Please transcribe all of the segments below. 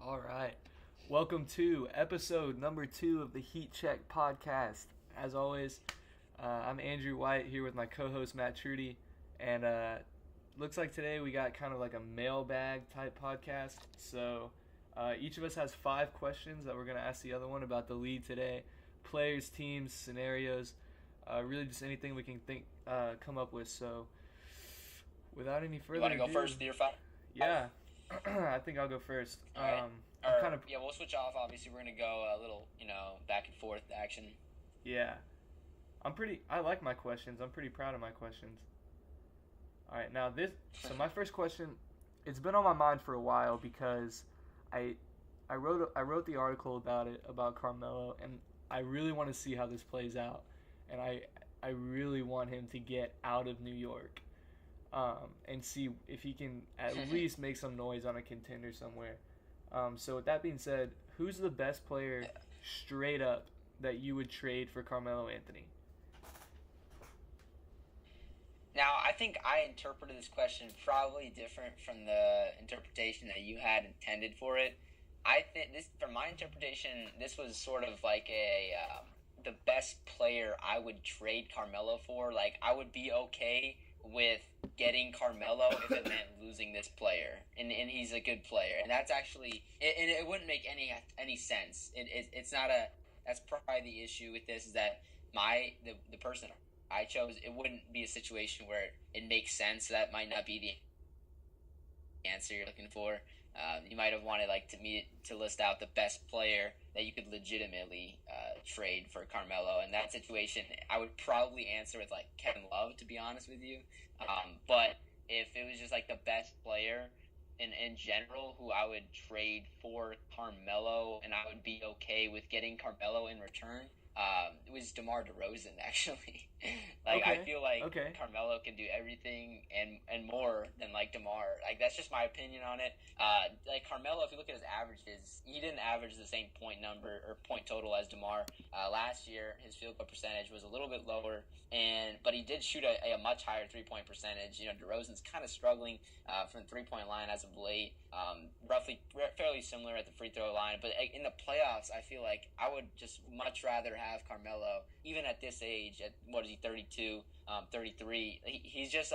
All right. Welcome to episode number 2 of the Heat Check podcast. As always, I'm Andrew White here with my co-host Matt Truty, and looks like today we got kind of like a mailbag type podcast. So each of us has 5 questions that we're going to ask the other one about the league today. Players, teams, scenarios, really just anything we can come up with. So without any further ado... You want to go first with your 5? Yeah. I think I'll go first. All right. We'll switch off. Obviously, we're gonna go a little, back and forth action. Yeah, I like my questions. I'm pretty proud of my questions. All right, now so my first question, it's been on my mind for a while because I wrote the article about Carmelo, and I really want to see how this plays out, and I really want him to get out of New York. And see if he can at least make some noise on a contender somewhere. So with that being said, who's the best player straight up that you would trade for Carmelo Anthony? Now, I think I interpreted this question probably different from the interpretation that you had intended for it. I think from my interpretation, this was sort of like the best player I would trade Carmelo for. Like, I would be okay with getting Carmelo if it meant losing this player, and he's a good player, and that's actually it wouldn't make any sense. It's not that's probably the issue with this, is that the person I chose, it wouldn't be a situation where it makes sense. That might not be the answer you're looking for. You might have wanted to list out the best player that you could legitimately trade for Carmelo. In that situation, I would probably answer with Kevin Love, to be honest with you. But if it was just the best player in general who I would trade for Carmelo, and I would be okay with getting Carmelo in return, it was DeMar DeRozan, actually. Okay. I feel Carmelo can do everything and more than DeMar. That's just my opinion on it. Carmelo, if you look at his averages, he didn't average the same point number or point total as DeMar. Last year, his field goal percentage was a little bit lower, but he did shoot a much higher 3-point percentage. DeRozan's kind of struggling from the 3-point line as of late. Fairly similar at the free throw line, but in the playoffs, I feel like I would just much rather have Carmelo, even at this age, at 32, 33. He's just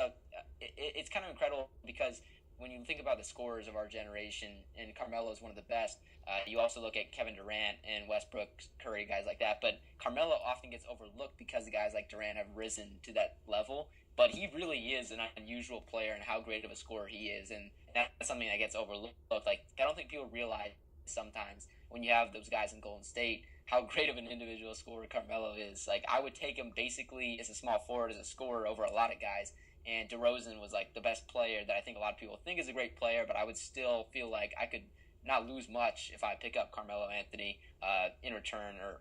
it's kind of incredible, because when you think about the scorers of our generation, and Carmelo is one of the best, you also look at Kevin Durant and Westbrook, Curry, guys like that, but Carmelo often gets overlooked because the guys like Durant have risen to that level. But he really is an unusual player, and how great of a scorer he is, and that's something that gets overlooked. I don't think people realize sometimes when you have those guys in Golden State how great of an individual scorer Carmelo is. I would take him basically as a small forward, as a scorer, over a lot of guys. And DeRozan was the best player that I think a lot of people think is a great player, but I would still feel like I could not lose much if I pick up Carmelo Anthony in return, or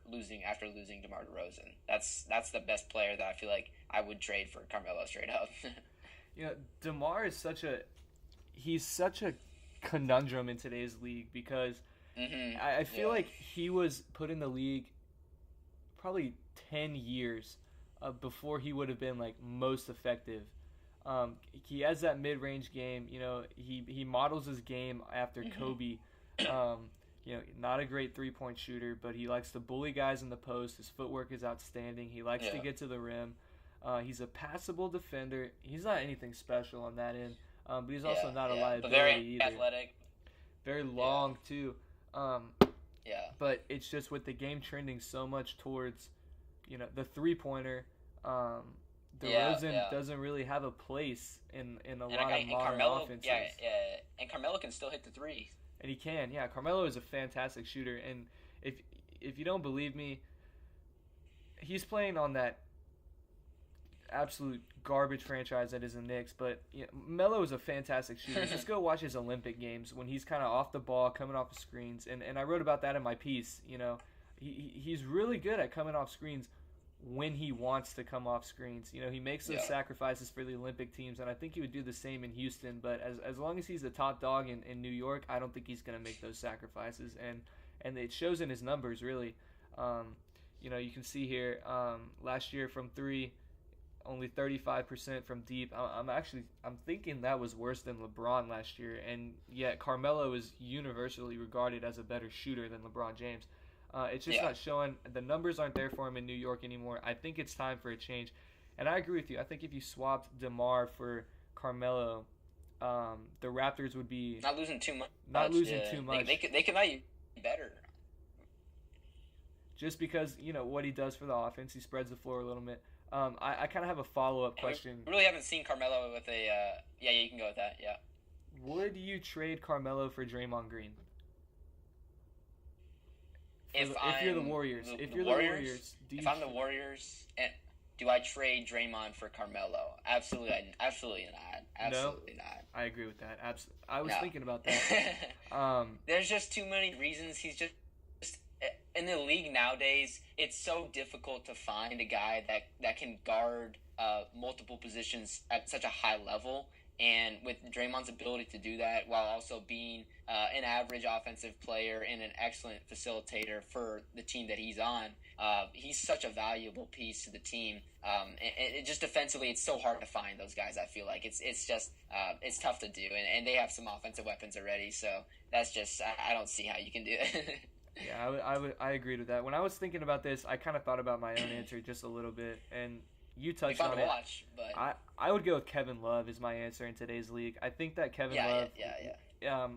after losing DeMar DeRozan. That's the best player that I feel like I would trade for Carmelo straight up. DeMar is such a conundrum in today's league, because I feel like he was put in the league probably 10 years before he would have been most effective. He has that mid-range game. He models his game after Kobe. Not a great 3-point shooter, but he likes to bully guys in the post. His footwork is outstanding. He likes to get to the rim. He's a passable defender. He's not anything special on that end, but he's also not a liability but very either. Athletic. Very long too. But it's just with the game trending so much towards, the 3-pointer. DeRozan doesn't really have a place in a lot of modern offenses. And Carmelo can still hit the 3. And he can, Carmelo is a fantastic shooter, and if you don't believe me, he's playing on that absolute garbage franchise that is the Knicks, but Melo is a fantastic shooter. Just go watch his Olympic games when he's kind of off the ball, coming off the screens, and I wrote about that in my piece. He's really good at coming off screens when he wants to come off screens. He makes those sacrifices for the Olympic teams, and I think he would do the same in Houston, but as long as he's the top dog in New York, I don't think he's going to make those sacrifices, and it shows in his numbers, really. You can see here, last year from 3, only 35% from deep. I'm thinking that was worse than LeBron last year, and yet Carmelo is universally regarded as a better shooter than LeBron James. It's just not showing. The numbers aren't there for him in New York anymore. I think it's time for a change, and I agree with you. I think if you swapped DeMar for Carmelo, the Raptors would be not losing too much. Too much. They could be better. Just because, what he does for the offense, he spreads the floor a little bit. I kind of have a follow-up question. We really haven't seen Carmelo with a... yeah, you can go with that, yeah. Would you trade Carmelo for Draymond Green? If you're the Warriors. If you're the Warriors... If I'm the Warriors, do I trade Draymond for Carmelo? Absolutely not. Absolutely not. I agree with that. I was thinking about that. There's just too many reasons. He's just... In the league nowadays, it's so difficult to find a guy that can guard multiple positions at such a high level. And with Draymond's ability to do that while also being an average offensive player and an excellent facilitator for the team that he's on, he's such a valuable piece to the team. And it just defensively, it's so hard to find those guys. I feel like it's just it's tough to do, and they have some offensive weapons already. So that's just I don't see how you can do it. Yeah, I agreed with that. When I was thinking about this, I kind of thought about my own answer just a little bit, and you touched on it. But I would go with Kevin Love as my answer in today's league. I think that Kevin Love,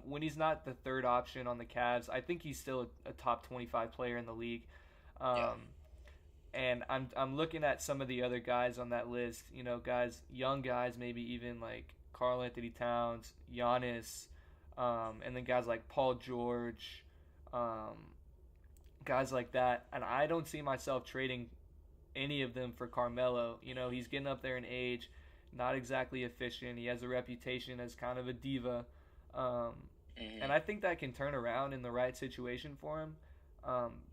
when he's not the third option on the Cavs, I think he's still a top 25 player in the league. And I'm looking at some of the other guys on that list, young guys, maybe even like Karl Anthony Towns, Giannis, and then guys like Paul George, guys like that, and I don't see myself trading any of them for Carmelo. He's getting up there in age, not exactly efficient. He has a reputation as kind of a diva, and I think that can turn around in the right situation for him.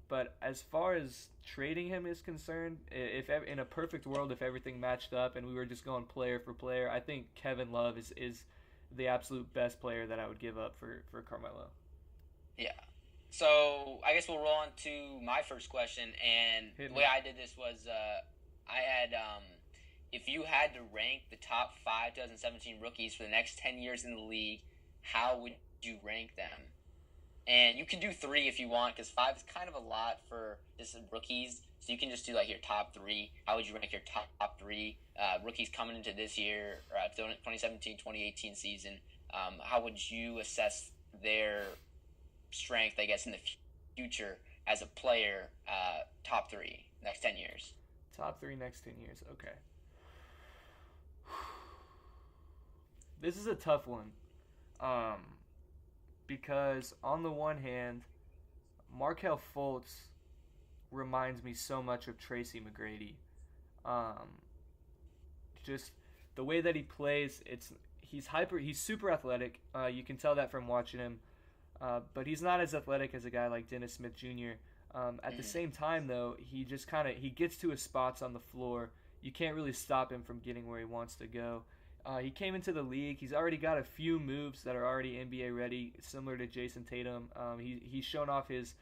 But as far as trading him is concerned, if in a perfect world, if everything matched up and we were just going player for player, I think Kevin Love is the absolute best player that I would give up for Carmelo. Yeah. So I guess we'll roll on to my first question, and the way I did this was I had if you had to rank the top 5 2017 rookies for the next 10 years in the league, how would you rank them? And you can do 3 if you want, because 5 is kind of a lot for just rookies. So you can just do like your top 3. How would you rank your top 3 rookies coming into this year, 2017-2018 season? How would you assess their strength, I guess, in the future as a player? Top 3 next 10 years. Top 3 next 10 years. Okay. This is a tough one. Because on the one hand, Markelle Fultz reminds me so much of Tracy McGrady. Just the way that he plays, he's super athletic. You can tell that from watching him. But he's not as athletic as a guy like Dennis Smith Jr. At the same time, though, he just he gets to his spots on the floor. You can't really stop him from getting where he wants to go. He came into the league. He's already got a few moves that are already NBA ready, similar to Jason Tatum. He's shown off his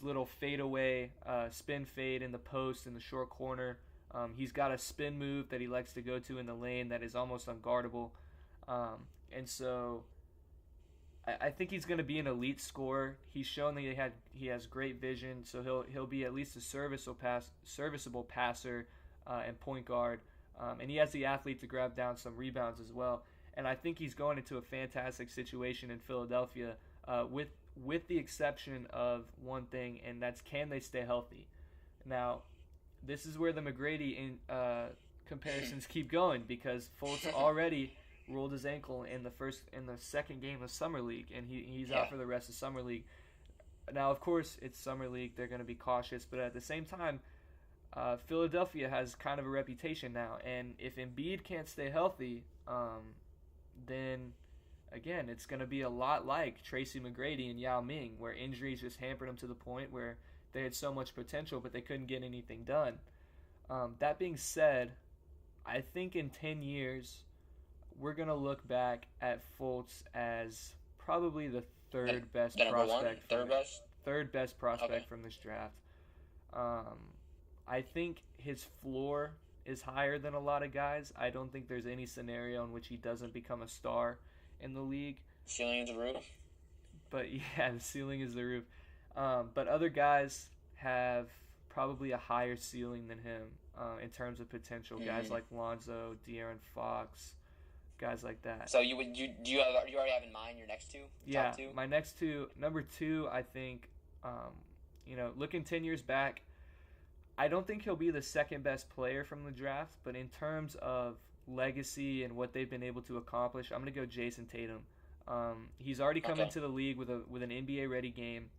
little fadeaway spin fade in the post in the short corner. He's got a spin move that he likes to go to in the lane that is almost unguardable. And so I think he's going to be an elite scorer. He's shown that he has great vision, so he'll be at least a serviceable passer and point guard. And he has the athlete to grab down some rebounds as well. And I think he's going into a fantastic situation in Philadelphia, with the exception of one thing, and that's, can they stay healthy? Now, this is where the McGrady comparisons keep going, because Fultz already rolled his ankle in the second game of Summer League, and he's out for the rest of Summer League. Now, of course, it's Summer League. They're going to be cautious, but at the same time, Philadelphia has kind of a reputation now, and if Embiid can't stay healthy, then again, it's going to be a lot like Tracy McGrady and Yao Ming, where injuries just hampered them to the point where they had so much potential, but they couldn't get anything done. That being said, I think in 10 years, we're going to look back at Fultz as probably the third best prospect from this draft. I think his floor is higher than a lot of guys. I don't think there's any scenario in which he doesn't become a star in the league. Ceiling is the roof. But yeah, the ceiling is the roof. But other guys have probably a higher ceiling than him in terms of potential. Guys like Lonzo, De'Aaron Fox, guys like that. So you already have in mind your next two? Yeah, top two? My next two. Number 2, I think, looking 10 years back, I don't think he'll be the second best player from the draft, but in terms of legacy and what they've been able to accomplish, I'm going to go Jason Tatum. He's already come into the league with an NBA ready game.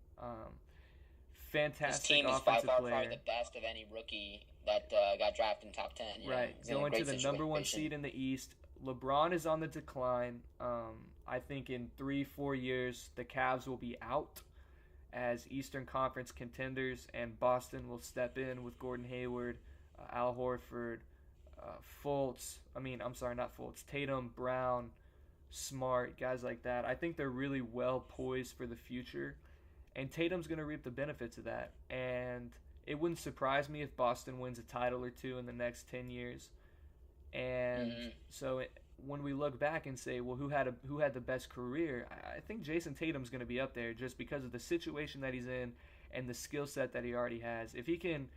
Fantastic His team is offensive by far player. probably the best of any rookie that got drafted in top 10. Right, going to the number 1 seed in the East. LeBron is on the decline. I think in 3-4 years the Cavs will be out as Eastern Conference contenders, and Boston will step in with Gordon Hayward, Al Horford, Tatum, Brown, Smart, guys like that. I think they're really well poised for the future, and Tatum's going to reap the benefits of that. And it wouldn't surprise me if Boston wins a title or two in the next 10 years. And when we look back and say, well, who had the best career, I think Jason Tatum's going to be up there just because of the situation that he's in and the skill set that he already has. If he can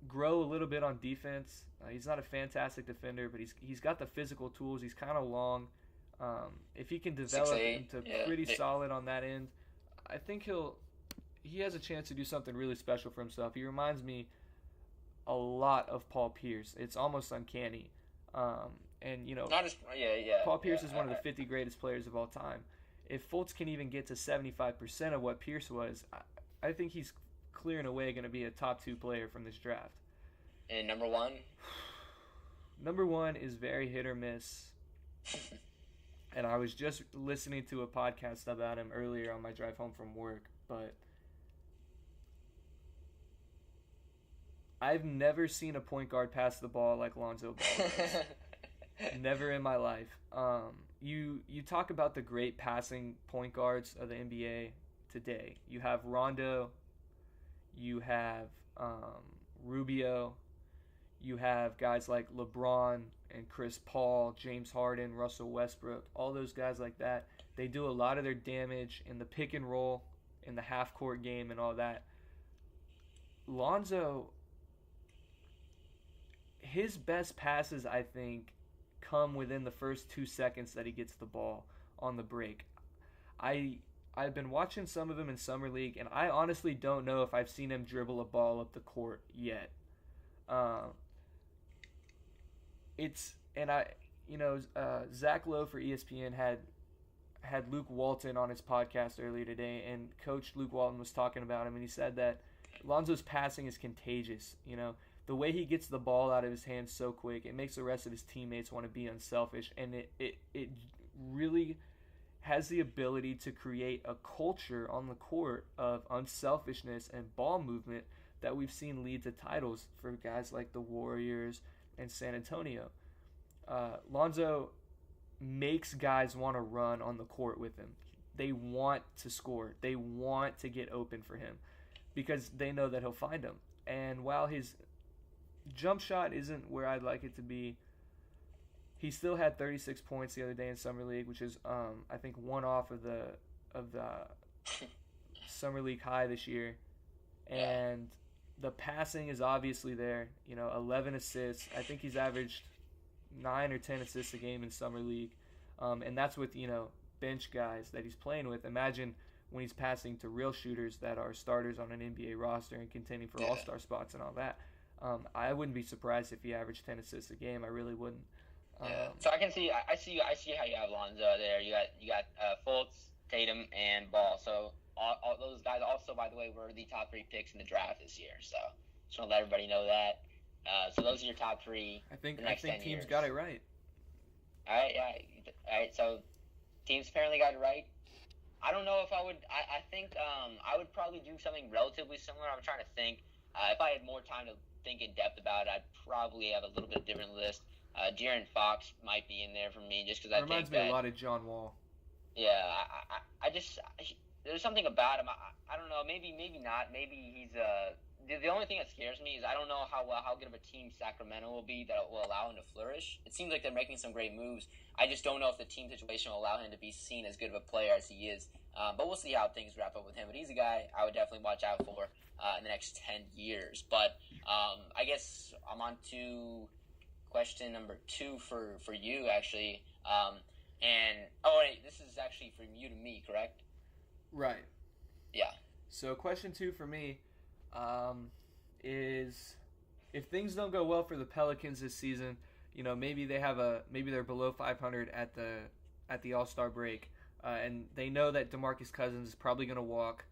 grow a little bit on defense, he's not a fantastic defender, but he's got the physical tools. He's kind of long. If he can develop into pretty solid on that end, I think he has a chance to do something really special for himself. He reminds me a lot of Paul Pierce. It's almost uncanny. Paul Pierce is one of the 50 greatest players of all time. If Fultz can even get to 75% of what Pierce was, I think he's clear and away going to be a top 2 player from this draft. And number 1? Number 1 is very hit or miss. And I was just listening to a podcast about him earlier on my drive home from work, but I've never seen a point guard pass the ball like Lonzo Ball does. Never in my life. You talk about the great passing point guards of the NBA today. You have Rondo, you have Rubio, you have guys like LeBron and Chris Paul, James Harden, Russell Westbrook, all those guys like that. They do a lot of their damage in the pick and roll, in the half-court game and all that. Lonzo, his best passes, I think, come within the first 2 seconds that he gets the ball on the break. I've been watching some of him in Summer League, and I honestly don't know if I've seen him dribble a ball up the court yet. Zach Lowe for ESPN had Luke Walton on his podcast earlier today, and Coach Luke Walton was talking about him, and he said that Lonzo's passing is contagious. The way he gets the ball out of his hands so quick, it makes the rest of his teammates want to be unselfish, and it really has the ability to create a culture on the court of unselfishness and ball movement that we've seen lead to titles for guys like the Warriors and San Antonio. Lonzo makes guys want to run on the court with him. They want to score. They want to get open for him because they know that he'll find them. And while his jump shot isn't where I'd like it to be, he still had 36 points the other day in Summer League, which is I think one off of the Summer League high this year. And the passing is obviously there. 11 assists. I think he's averaged 9 or 10 assists a game in Summer League. And that's with, bench guys that he's playing with. Imagine when he's passing to real shooters that are starters on an NBA roster and contending for all-star spots and all that. I wouldn't be surprised if he averaged 10 assists a game. I really wouldn't. So I see how you have Lonzo there. You got Fultz, Tatum, and Ball. So all those guys also, by the way, were the top 3 picks in the draft this year. So just want to let everybody know that. So those are your top 3. I think teams years. Got it right. All right. So teams apparently got it right. I don't know if I would. I think I would probably do something relatively similar. I'm trying to think. If I had more time to think in depth about it, I'd probably have a little bit of different list. De'Aaron Fox might be in there for me just because I think reminds me a lot of John Wall. Yeah, I just there's something about him. I don't know. Maybe not. Maybe he's the only thing that scares me is I don't know how good of a team Sacramento will be that will allow him to flourish. It seems like they're making some great moves. I just don't know if the team situation will allow him to be seen as good of a player as he is. But we'll see how things wrap up with him. But he's a guy I would definitely watch out for in the next 10 years. But I guess I'm on to question number 2 for you, actually. This is actually from you to me, correct? Right. Yeah. So question 2 for me is, if things don't go well for the Pelicans this season, maybe they're below 500 at the All-Star break, and they know that DeMarcus Cousins is probably going to walk.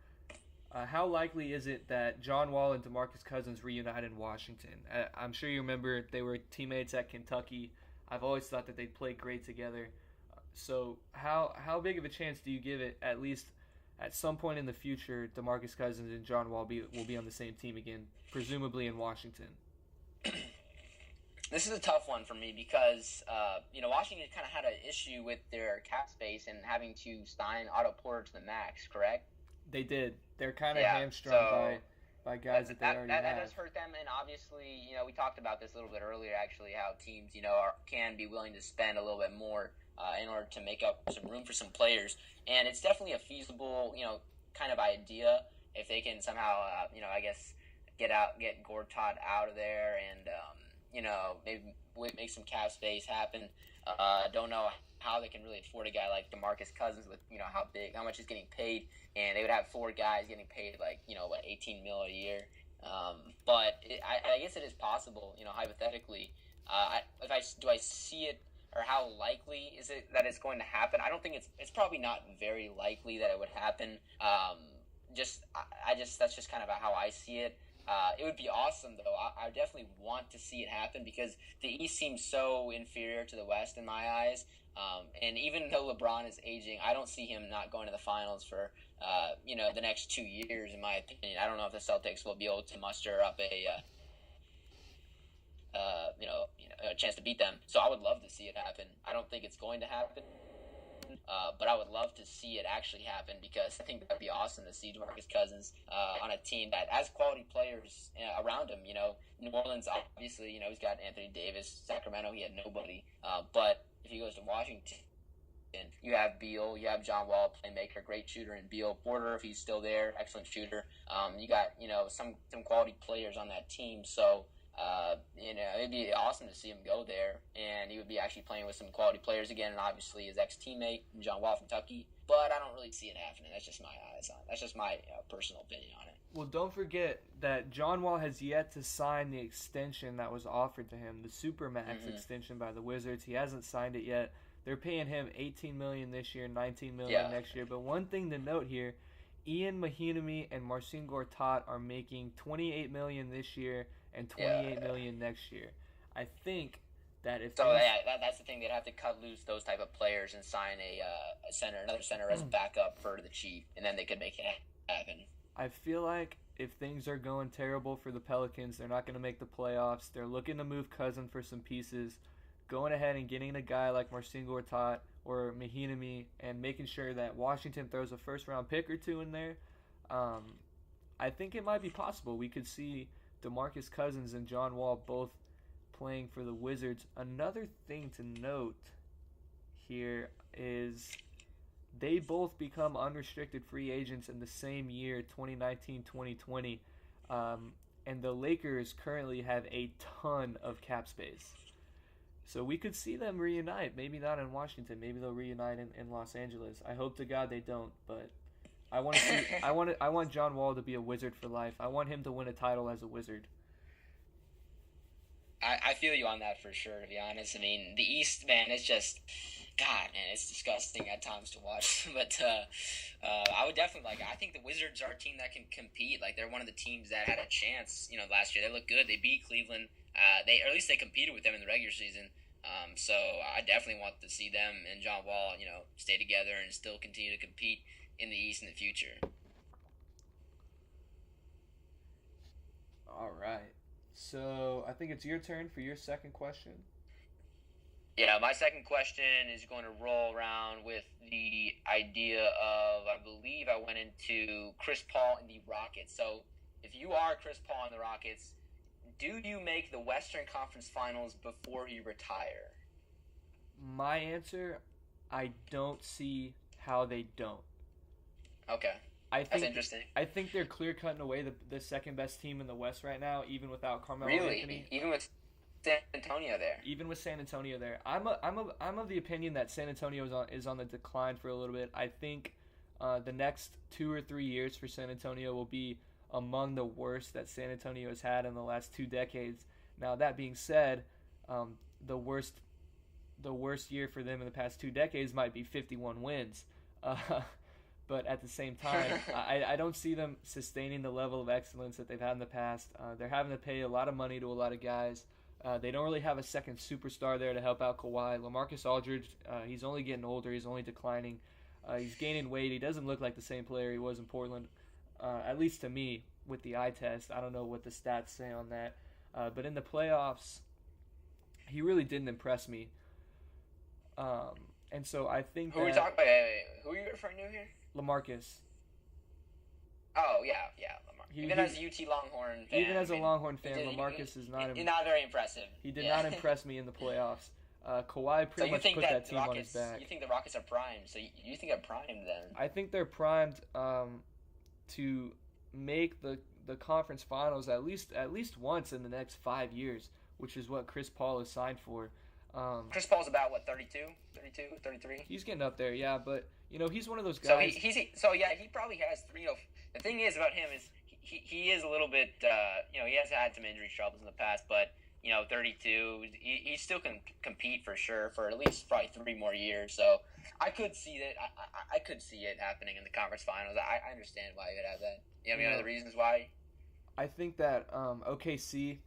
How likely is it that John Wall and DeMarcus Cousins reunite in Washington? I'm sure you remember they were teammates at Kentucky. I've always thought that they'd play great together. So how big of a chance do you give it, at least at some point in the future, DeMarcus Cousins and John Wall will be on the same team again, presumably in Washington? This is a tough one for me because, Washington kind of had an issue with their cap space and having to sign Otto Porter to the max, correct? They did. They're kind of hamstrung by guys that they already have. That does hurt them, and obviously, we talked about this a little bit earlier, actually, how teams, can be willing to spend a little bit more in order to make up some room for some players. And it's definitely a feasible, kind of idea if they can somehow, I guess, get Gortat out of there and, maybe make some cap space happen. Don't know how they can really afford a guy like DeMarcus Cousins with, how much he's getting paid. And they would have 4 guys getting paid $18 million a year. But I guess it is possible, hypothetically. Do I see it, or how likely is it that it's going to happen? I don't think it's probably not very likely that it would happen. That's just kind of how I see it. It would be awesome, though. I definitely want to see it happen because the East seems so inferior to the West in my eyes. And even though LeBron is aging, I don't see him not going to the finals for, the next 2 years, in my opinion. I don't know if the Celtics will be able to muster up a chance to beat them. So I would love to see it happen. I don't think it's going to happen. But I would love to see it actually happen because I think that would be awesome to see DeMarcus Cousins on a team that has quality players around him. New Orleans, obviously, he's got Anthony Davis. Sacramento, he had nobody. But if he goes to Washington, you have Beal, you have John Wall, playmaker, great shooter, and Beal. Porter, if he's still there, excellent shooter. You got, some quality players on that team. So, it'd be awesome to see him go there, and he would be actually playing with some quality players again, and obviously his ex-teammate, John Wall from Kentucky. But I don't really see it happening. That's just my eyes on it. That's just my personal opinion on it. Well, don't forget that John Wall has yet to sign the extension that was offered to him, the Supermax extension by the Wizards. He hasn't signed it yet. They're paying him $18 million this year, $19 million next year. But one thing to note here, Ian Mahinmi and Marcin Gortat are making $28 million this year and $28 million next year. I think that if that's the thing, they'd have to cut loose those type of players and sign another center as backup for the Chief, and then they could make it happen. I feel like if things are going terrible for the Pelicans, they're not going to make the playoffs. They're looking to move Cousins for some pieces, going ahead and getting a guy like Marcin Gortat or Mahinmi, and making sure that Washington throws a first-round pick or 2 in there. I think it might be possible. We could see DeMarcus Cousins and John Wall both playing for the Wizards. Another thing to note here is they both become unrestricted free agents in the same year, 2019-2020, and the Lakers currently have a ton of cap space. So we could see them reunite. Maybe not in Washington. Maybe they'll reunite in Los Angeles. I hope to God they don't, but I want John Wall to be a Wizard for life. I want him to win a title as a Wizard. I feel you on that for sure, to be honest. I mean, the East, man, it's just, God, man, it's disgusting at times to watch. But I would definitely I think the Wizards are a team that can compete. They're one of the teams that had a chance, last year. They looked good. They beat Cleveland. Or at least they competed with them in the regular season. So I definitely want to see them and John Wall, stay together and still continue to compete in the East in the future. All right. So I think it's your turn for your second question. Yeah, my second question is going to roll around with the idea of, I believe I went into Chris Paul and the Rockets. So if you are Chris Paul and the Rockets, do you make the Western Conference Finals before you retire? My answer, I don't see how they don't. Okay. That's interesting. I think they're clear cutting away the second best team in the West right now, even without Carmelo Really? Anthony. Even with San Antonio there. Even with San Antonio there, I'm of the opinion that San Antonio is on the decline for a little bit. I think the next 2 or 3 years for San Antonio will be among the worst that San Antonio has had in the last 2 decades. Now that being said, the worst year for them in the past 2 decades might be 51 wins. But at the same time, I don't see them sustaining the level of excellence that they've had in the past. They're having to pay a lot of money to a lot of guys. They don't really have a second superstar there to help out Kawhi. LaMarcus Aldridge, he's only getting older. He's only declining. He's gaining weight. He doesn't look like the same player he was in Portland, at least to me, with the eye test. I don't know what the stats say on that. But in the playoffs, he really didn't impress me. And so I think Who are we talking about? Who are you referring to here? LaMarcus. Oh, yeah, Lamar. Even as a UT Longhorn fan. Even as a Longhorn fan, LaMarcus is not very impressive. He did not impress me in the playoffs. Kawhi pretty much put that team on his back. You think the Rockets are primed, so you think they're primed then? I think they're primed to make the conference finals at least once in the next 5 years, which is what Chris Paul is signed for. Chris Paul's about, what, 32, 33? He's getting up there, yeah, but, he's one of those guys. He probably has three. The thing is about him is he is a little bit, he has had some injury troubles in the past, but, 32, he still can compete for sure for at least probably 3 more years. So I could see that. I could see it happening in the conference finals. I understand why you would have that. You have any other reasons why? I think that OKC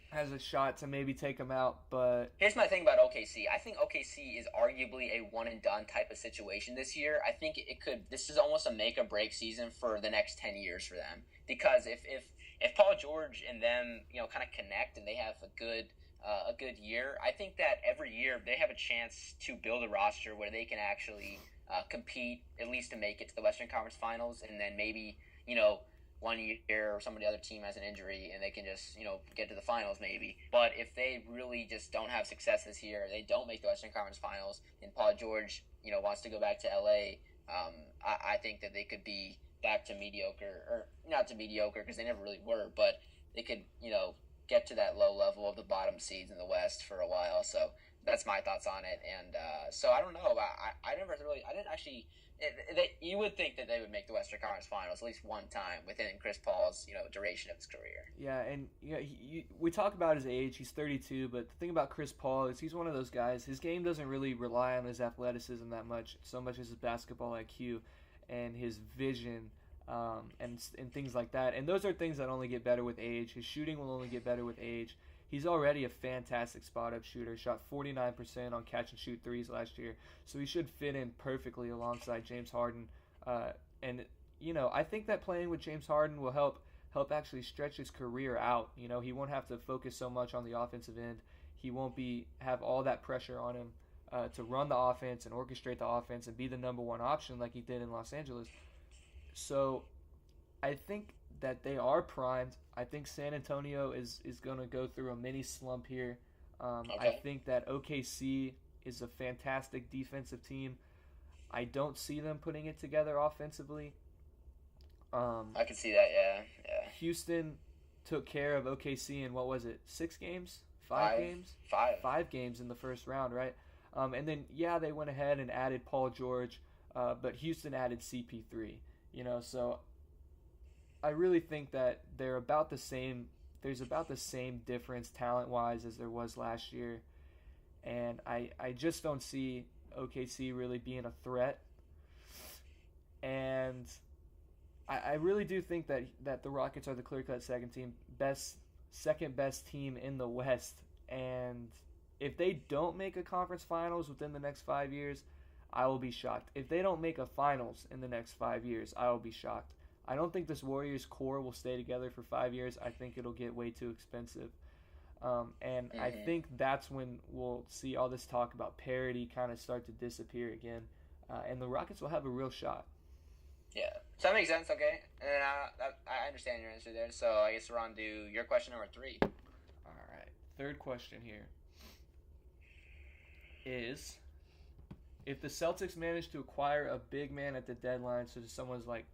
has a shot to maybe take him out, but here's my thing about OKC. I think OKC is arguably a one and done type of situation this year. I think this is almost a make or break season for the next 10 years for them, because if Paul George and them kind of connect and they have a good year, I think that every year they have a chance to build a roster where they can actually compete, at least to make it to the Western Conference Finals, and then maybe 1 year or some of the other team has an injury and they can just, get to the finals maybe. But if they really just don't have success this year, they don't make the Western Conference Finals, and Paul George, wants to go back to LA, I think that they could be back to mediocre, or not to mediocre because they never really were, but they could, get to that low level of the bottom seeds in the West for a while. So that's my thoughts on it. And so I don't know. I didn't actually. You would think that they would make the Western Conference Finals at least one time within Chris Paul's duration of his career. Yeah, and we talk about his age. He's 32, but the thing about Chris Paul is he's one of those guys. His game doesn't really rely on his athleticism that much, so much as his basketball IQ and his vision, and things like that. And those are things that only get better with age. His shooting will only get better with age. He's already a fantastic spot-up shooter. Shot 49% on catch-and-shoot threes last year. So he should fit in perfectly alongside James Harden. And I think that playing with James Harden will help actually stretch his career out. He won't have to focus so much on the offensive end. He won't have all that pressure on him to run the offense and orchestrate the offense and be the number one option like he did in Los Angeles. So I think that they are primed. I think San Antonio is going to go through a mini slump here. I think that OKC is a fantastic defensive team. I don't see them putting it together offensively. I can see that, yeah. Houston took care of OKC in, what was it, 6 games? 5 games? 5 games in the first round, right? And then, they went ahead and added Paul George, but Houston added CP3. So I really think that they're about the same. There's about the same difference talent-wise as there was last year, and I just don't see OKC really being a threat. And I really do think that the Rockets are the clear-cut second best team in the West. And if they don't make a conference finals within the next 5 years, I will be shocked. If they don't make a finals in the next 5 years, I will be shocked. I don't think this Warriors core will stay together for 5 years. I think it'll get way too expensive. And I think that's when we'll see all this talk about parity kind of start to disappear again. And the Rockets will have a real shot. Yeah. So that makes sense. Okay, and I understand your answer there. So I guess we're on to your question number 3. All right. Third question here is if the Celtics manage to acquire a big man at the deadline, such as someone's like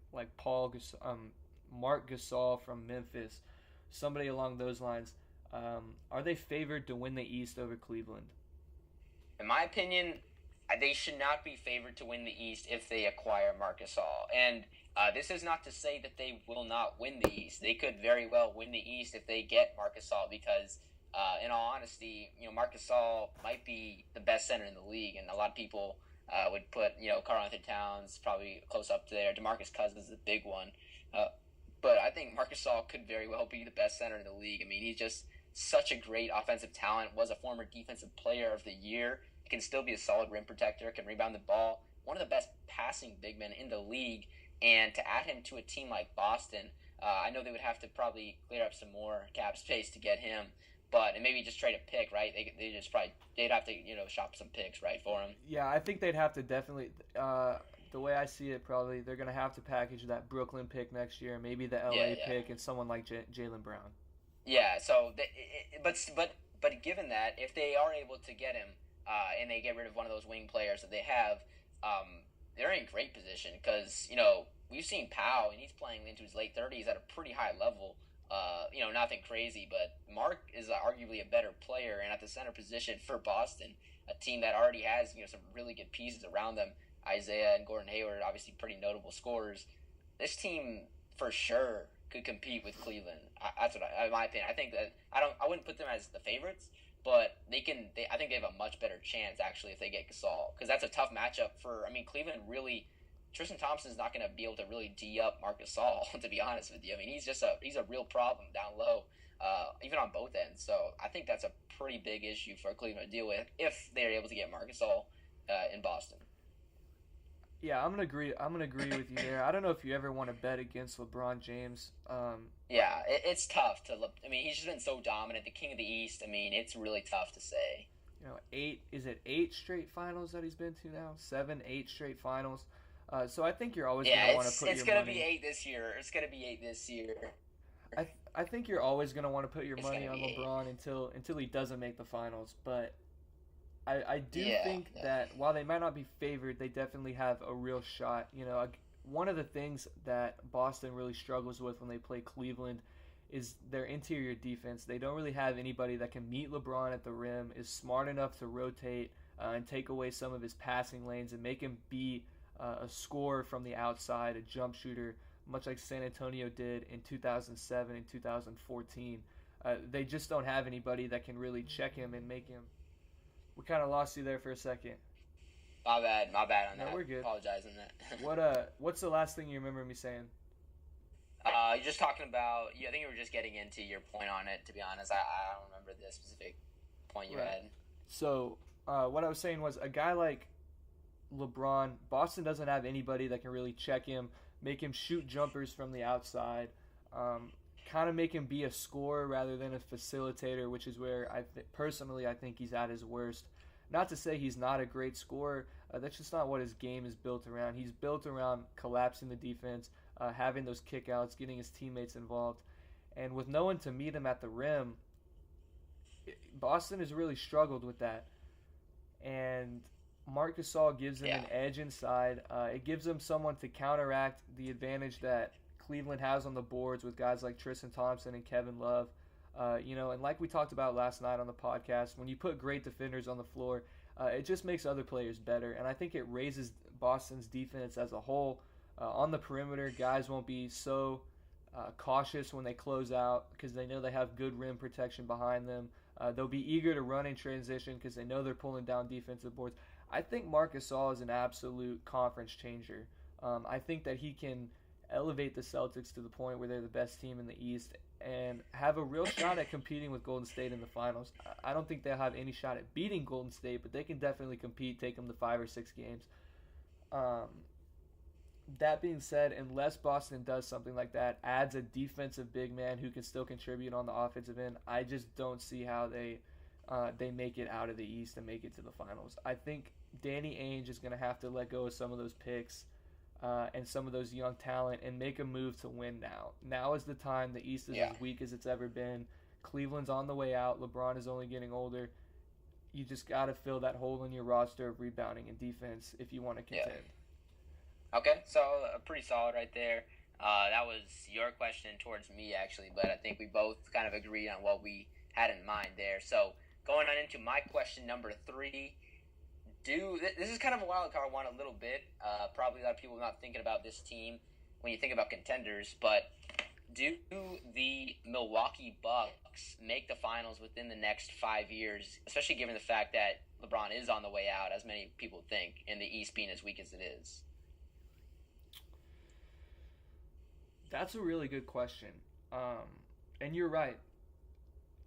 Mark Gasol from Memphis, somebody along those lines, are they favored to win the East over Cleveland? In my opinion, they should not be favored to win the East if they acquire Marc Gasol. And this is not to say that they will not win the East. They could very well win the East if they get Marc Gasol because, in all honesty, Marc Gasol might be the best center in the league, and a lot of people would put, Karl Anthony Towns probably close up there. DeMarcus Cousins is a big one. But I think Marc Gasol could very well be the best center in the league. I mean, he's just such a great offensive talent, was a former defensive player of the year, can still be a solid rim protector, can rebound the ball, one of the best passing big men in the league. And to add him to a team like Boston, I know they would have to probably clear up some more cap space to get him, and maybe just trade a pick, right? They'd have to shop some picks, right, for him. Yeah, I think they'd have to definitely. The way I see it, probably they're going to have to package that Brooklyn pick next year, maybe the LA pick, and someone like Jaylen Brown. Yeah. So, but given that, if they are able to get him, and they get rid of one of those wing players that they have, they're in great position because we've seen Powell and he's playing into his late 30s at a pretty high level. Nothing crazy, but Mark is arguably a better player, and at the center position for Boston, a team that already has some really good pieces around them. Isaiah and Gordon Hayward, obviously pretty notable scorers. This team for sure could compete with Cleveland. That's what in my opinion. I think that I wouldn't put them as the favorites, but I think they have a much better chance actually if they get Gasol, because that's a tough matchup for. I mean, Cleveland really. Tristan Thompson's not going to be able to really D up Marc Gasol, to be honest with you. I mean, he's a real problem down low, even on both ends. So I think that's a pretty big issue for Cleveland to deal with if they're able to get Marc Gasol in Boston. Yeah, I'm gonna agree with you there. I don't know if you ever want to bet against LeBron James. Yeah, it's tough to look. I mean, he's just been so dominant, the king of the East. I mean, it's really tough to say. 8 straight finals that he's been to now? 7, 8 straight finals. So I think you're always going to want to put your money... It's going to be 8 this year. It's going to be 8 this year. I think you're always going to want to put your money on LeBron until he doesn't make the finals. But I do think that while they might not be favored, they definitely have a real shot. One of the things that Boston really struggles with when they play Cleveland is their interior defense. They don't really have anybody that can meet LeBron at the rim, is smart enough to rotate and take away some of his passing lanes and make him be... a scorer from the outside, a jump shooter, much like San Antonio did in 2007 and 2014. They just don't have anybody that can really check him and make him. We kind of lost you there for a second. My bad on that. No, we're good. Apologize on that. What's the last thing you remember me saying? You're just talking about. I think you were just getting into your point on it. To be honest, I don't remember the specific point you had. So what I was saying was a guy like LeBron, Boston doesn't have anybody that can really check him, make him shoot jumpers from the outside, kind of make him be a scorer rather than a facilitator, which is where personally I think he's at his worst. Not to say he's not a great scorer, that's just not what his game is built around. He's built around collapsing the defense, having those kickouts, getting his teammates involved, and with no one to meet him at the rim, Boston has really struggled with that. And Marc Gasol gives them an edge inside. It gives them someone to counteract the advantage that Cleveland has on the boards with guys like Tristan Thompson and Kevin Love. And like we talked about last night on the podcast, when you put great defenders on the floor, it just makes other players better. And I think it raises Boston's defense as a whole. On the perimeter, guys won't be so cautious when they close out because they know they have good rim protection behind them. They'll be eager to run in transition because they know they're pulling down defensive boards. I think Marc Gasol is an absolute conference changer. I think that he can elevate the Celtics to the point where they're the best team in the East and have a real shot at competing with Golden State in the finals. I don't think they'll have any shot at beating Golden State, but they can definitely compete, take them to 5 or 6 games. That being said, unless Boston does something like that, adds a defensive big man who can still contribute on the offensive end, I just don't see how they make it out of the East and make it to the finals. I think Danny Ainge is going to have to let go of some of those picks. and some of those young talent and make a move to win now. Now is the time. The East is as weak as it's ever been. Cleveland's on the way out. LeBron is only getting older. You just got to fill that hole in your roster of rebounding and defense if you want to contend. Yeah. Okay, so pretty solid right there. That was your question towards me, actually, but I think we both kind of agreed on what we had in mind there. So going on into my question number 3, this is kind of a wild card one a little bit. Probably a lot of people not thinking about this team when you think about contenders, but do the Milwaukee Bucks make the finals within the next 5 years, especially given the fact that LeBron is on the way out, as many people think, and the East being as weak as it is? That's a really good question. And you're right.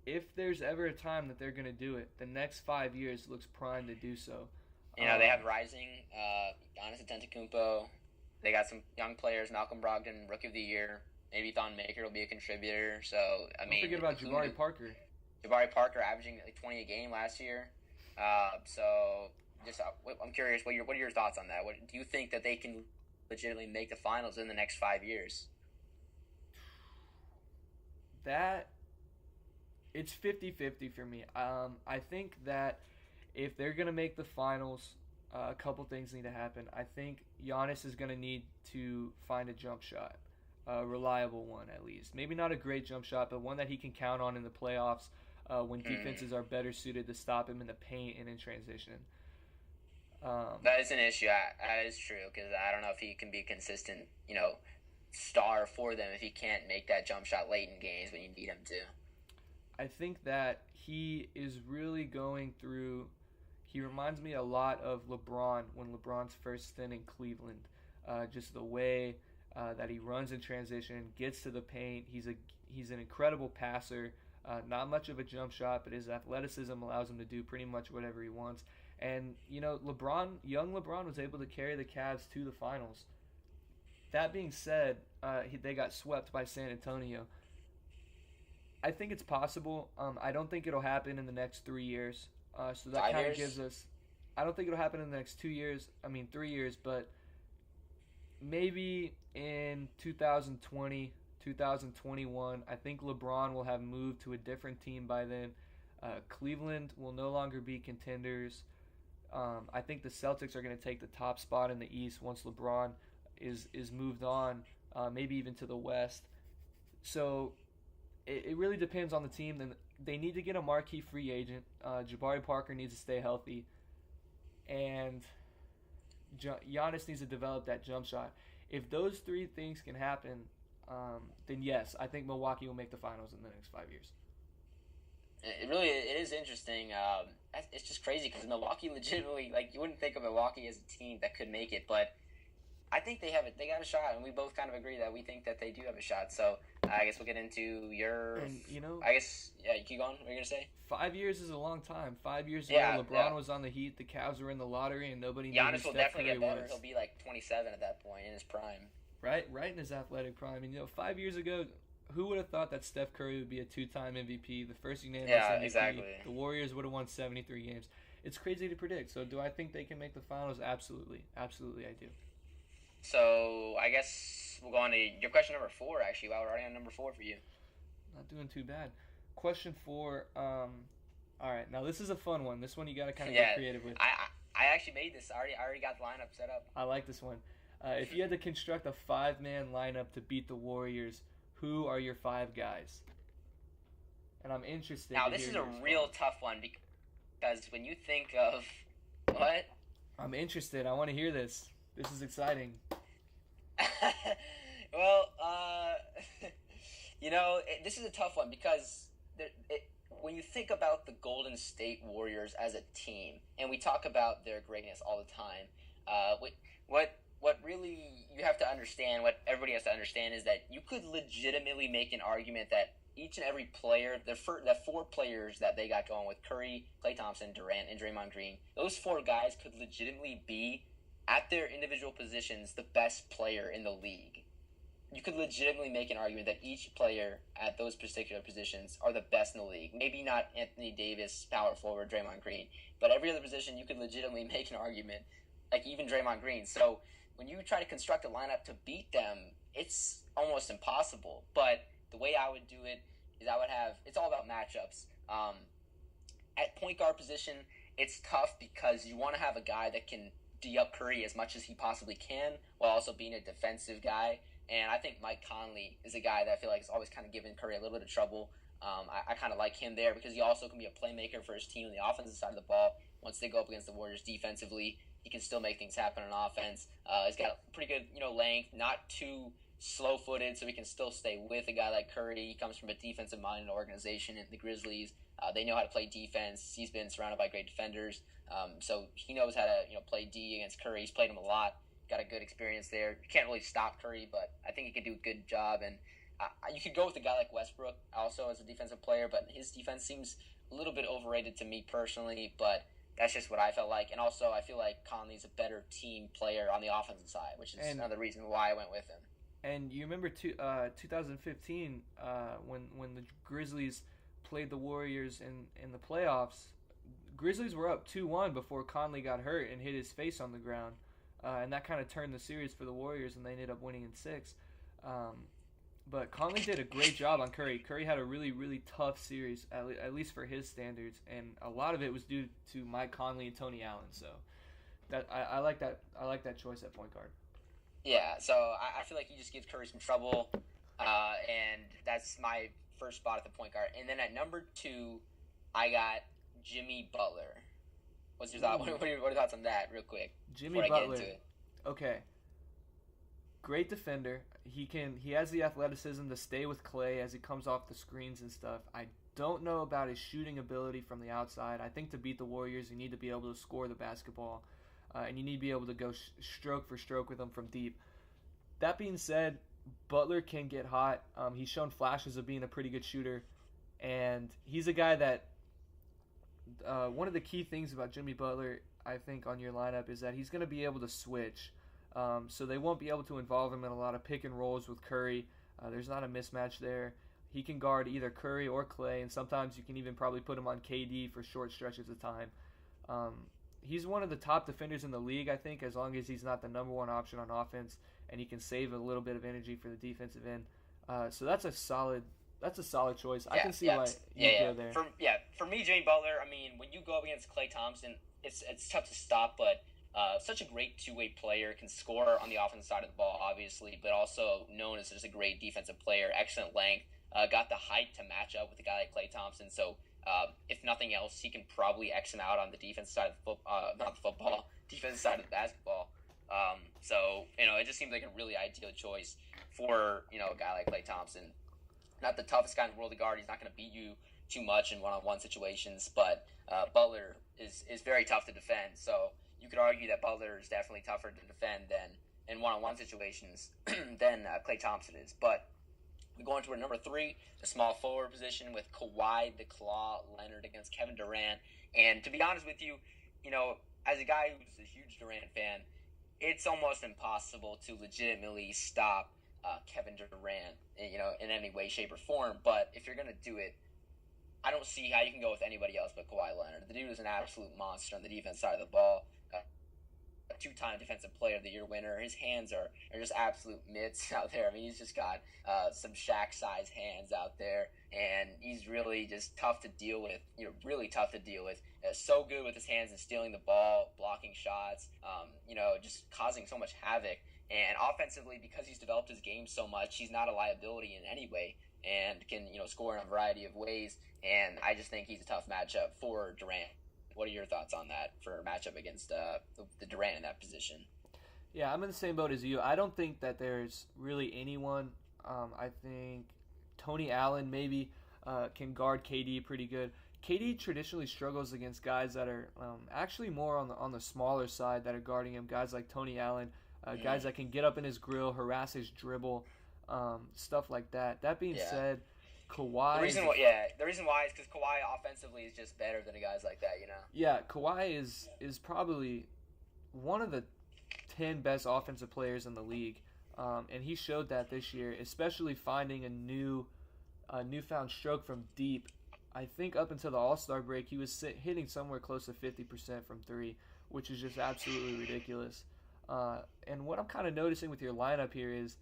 If there's ever a time that they're going to do it, the next 5 years looks primed to do so. They have rising Giannis Antetokounmpo. They got some young players, Malcolm Brogdon, Rookie of the Year. Maybe Thon Maker will be a contributor. So, Don't forget about Jabari Parker. Jabari Parker averaging like 20 a game last year. I'm curious, what are your thoughts on that? Do you think that they can legitimately make the finals in the next 5 years? It's 50-50 for me. I think that if they're going to make the finals, a couple things need to happen. I think Giannis is going to need to find a jump shot, a reliable one at least. Maybe not a great jump shot, but one that he can count on in the playoffs when defenses are better suited to stop him in the paint and in transition. That is an issue. That is true, because I don't know if he can be a consistent, star for them if he can't make that jump shot late in games when you need him to. I think that he is really going through. He reminds me a lot of LeBron when LeBron's first stint in Cleveland. Just the way that he runs in transition, gets to the paint. He's an incredible passer. Not much of a jump shot, but his athleticism allows him to do pretty much whatever he wants. And young LeBron was able to carry the Cavs to the finals. That being said, they got swept by San Antonio. I think it's possible. I don't think it'll happen in the next 3 years. So that kind of gives us. I don't think it'll happen in the next 2 years. 3 years, but maybe in 2020, 2021, I think LeBron will have moved to a different team by then. Cleveland will no longer be contenders. I think the Celtics are going to take the top spot in the East once LeBron is moved on, maybe even to the West. So it really depends on the team. Then they need to get a marquee free agent. Jabari Parker needs to stay healthy, and Giannis needs to develop that jump shot. If those 3 things can happen, then yes, I think Milwaukee will make the finals in the next 5 years. It is interesting. It's just crazy because Milwaukee legitimately, you wouldn't think of Milwaukee as a team that could make it, but I think they got a shot, and we both kind of agree that we think that they do have a shot. So I guess we'll get into your. And, I guess you keep going. What are you gonna say? 5 years is a long time. 5 years ago, LeBron was on the Heat. The Cavs were in the lottery, and nobody knew who Steph Curry was. Giannis will definitely get better. He'll be 27 at that point in his prime. Right in his athletic prime. And 5 years ago, who would have thought that Steph Curry would be a 2-time MVP, the first unanimous MVP? Exactly. The Warriors would have won 73 games. It's crazy to predict. So do I think they can make the finals? Absolutely. Absolutely, I do. So I guess we'll go on to your question number 4, actually. Wow, we're already on number 4 for you. Not doing too bad. Question 4. All right, now this is a fun one. This one you got to kind of get creative with. I actually made this. I already got the lineup set up. I like this one. If you had to construct a 5-man lineup to beat the Warriors, who are your 5 guys? And I'm interested. Now, this is a real tough one because when you think of what? I'm interested. I want to hear this. This is exciting. Well, this is a tough one because when you think about the Golden State Warriors as a team, and we talk about their greatness all the time, what really you have to understand, what everybody has to understand, is that you could legitimately make an argument that each and every player, the 4 players that they got going with Curry, Klay Thompson, Durant, and Draymond Green, those 4 guys could legitimately be, at their individual positions, the best player in the league. You could legitimately make an argument that each player at those particular positions are the best in the league. Maybe not Anthony Davis, power forward, Draymond Green, but every other position you could legitimately make an argument, like even Draymond Green. So when you try to construct a lineup to beat them, it's almost impossible. But the way I would do it is it's all about matchups. At point guard position, it's tough because you want to have a guy that can D up Curry as much as he possibly can while also being a defensive guy. And I think Mike Conley is a guy that I feel like is always kind of giving Curry a little bit of trouble. I kind of like him there because he also can be a playmaker for his team on the offensive side of the ball. Once they go up against the Warriors defensively, he can still make things happen on offense. He's got pretty good, length, not too slow-footed, so he can still stay with a guy like Curry. He comes from a defensive-minded organization in the Grizzlies. They know how to play defense. He's been surrounded by great defenders, so he knows how to play D against Curry. He's played him a lot. Got a good experience there. You can't really stop Curry, but I think he can do a good job. And you could go with a guy like Westbrook also as a defensive player, but his defense seems a little bit overrated to me personally, but that's just what I felt like. And also, I feel like Conley's a better team player on the offensive side, which is another reason why I went with him. And you remember 2015 when the Grizzlies played the Warriors in the playoffs. Grizzlies were up 2-1 before Conley got hurt and hit his face on the ground. And that kind of turned the series for the Warriors, and they ended up winning in 6. But Conley did a great job on Curry. Curry had a really, really tough series, at least for his standards, and a lot of it was due to Mike Conley and Tony Allen. So that I like that. I like that choice at point guard. Yeah, so I feel like he just gives Curry some trouble, and that's my first spot at the point guard. And then at number 2, I got Jimmy Butler. What's your thought? What are your thoughts on that, real quick? Jimmy Butler. Okay. Great defender. He has the athleticism to stay with Clay as he comes off the screens and stuff. I don't know about his shooting ability from the outside. I think to beat the Warriors, you need to be able to score the basketball, and you need to be able to go stroke for stroke with them from deep. That being said, Butler can get hot. He's shown flashes of being a pretty good shooter, and he's a guy that one of the key things about Jimmy Butler, I think, on your lineup is that he's going to be able to switch. So they won't be able to involve him in a lot of pick and rolls with Curry. There's not a mismatch there. He can guard either Curry or Clay, and sometimes you can even probably put him on KD for short stretches of time. He's one of the top defenders in the league, I think, as long as he's not the number one option on offense, and he can save a little bit of energy for the defensive end. So that's a solid choice. I can see why you go there. For me, Jimmy Butler, I mean, when you go up against Klay Thompson, it's tough to stop, but such a great two-way player, can score on the offensive side of the ball, obviously, but also known as just a great defensive player, excellent length, got the height to match up with a guy like Klay Thompson, so if nothing else, he can probably X him out on the defensive side of the defensive side of the basketball. So, it just seems like a really ideal choice for, a guy like Klay Thompson. Not the toughest guy in the world to guard. He's not going to beat you too much in one-on-one situations, but Butler is very tough to defend. So you could argue that Butler is definitely tougher to defend than in one-on-one situations than Klay Thompson is. But we go into our number 3, the small forward position with Kawhi the Claw Leonard against Kevin Durant. And to be honest with you, as a guy who's a huge Durant fan, it's almost impossible to legitimately stop Kevin Durant, in any way, shape, or form. But if you're going to do it, I don't see how you can go with anybody else but Kawhi Leonard. The dude is an absolute monster on the defense side of the ball. A 2-time Defensive Player of the Year winner. His hands are just absolute mitts out there. I mean, he's just got some Shaq-size hands out there, and he's really just tough to deal with, really tough to deal with. So good with his hands and stealing the ball, blocking shots, just causing so much havoc. And offensively, because he's developed his game so much, he's not a liability in any way and can, score in a variety of ways. And I just think he's a tough matchup for Durant. What are your thoughts on that for a matchup against the Durant in that position? Yeah, I'm in the same boat as you. I don't think that there's really anyone. I think Tony Allen maybe can guard KD pretty good. KD traditionally struggles against guys that are actually more on the smaller side that are guarding him. Guys like Tony Allen. Guys that can get up in his grill, harass his dribble, stuff like that. That being said, Kawhi... The reason why is because Kawhi offensively is just better than guys like that, Yeah, Kawhi is probably one of the 10 best offensive players in the league, and he showed that this year, especially finding a newfound stroke from deep. I think up until the All-Star break, he was hitting somewhere close to 50% from 3, which is just absolutely ridiculous. And what I'm kind of noticing with your lineup here is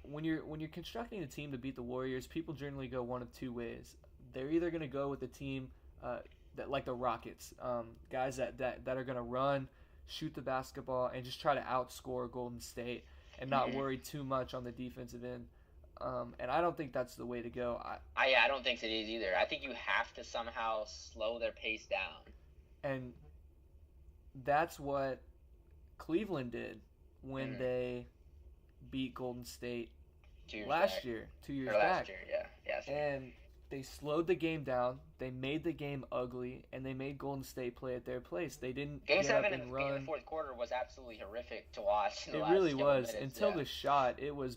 when you're constructing a team to beat the Warriors, people generally go one of two ways. They're either going to go with the team that like the Rockets, guys that are going to run, shoot the basketball, and just try to outscore Golden State and not worry too much on the defensive end. And I don't think that's the way to go. I don't think it is either. I think you have to somehow slow their pace down. And that's what Cleveland did when they beat Golden State 2 years back. 2 years back. Last year, yeah. And they slowed the game down. They made the game ugly, and they made Golden State play at their place. They didn't Game get up 7 and in run. the fourth quarter was absolutely horrific to watch. It really was. Until the shot, it was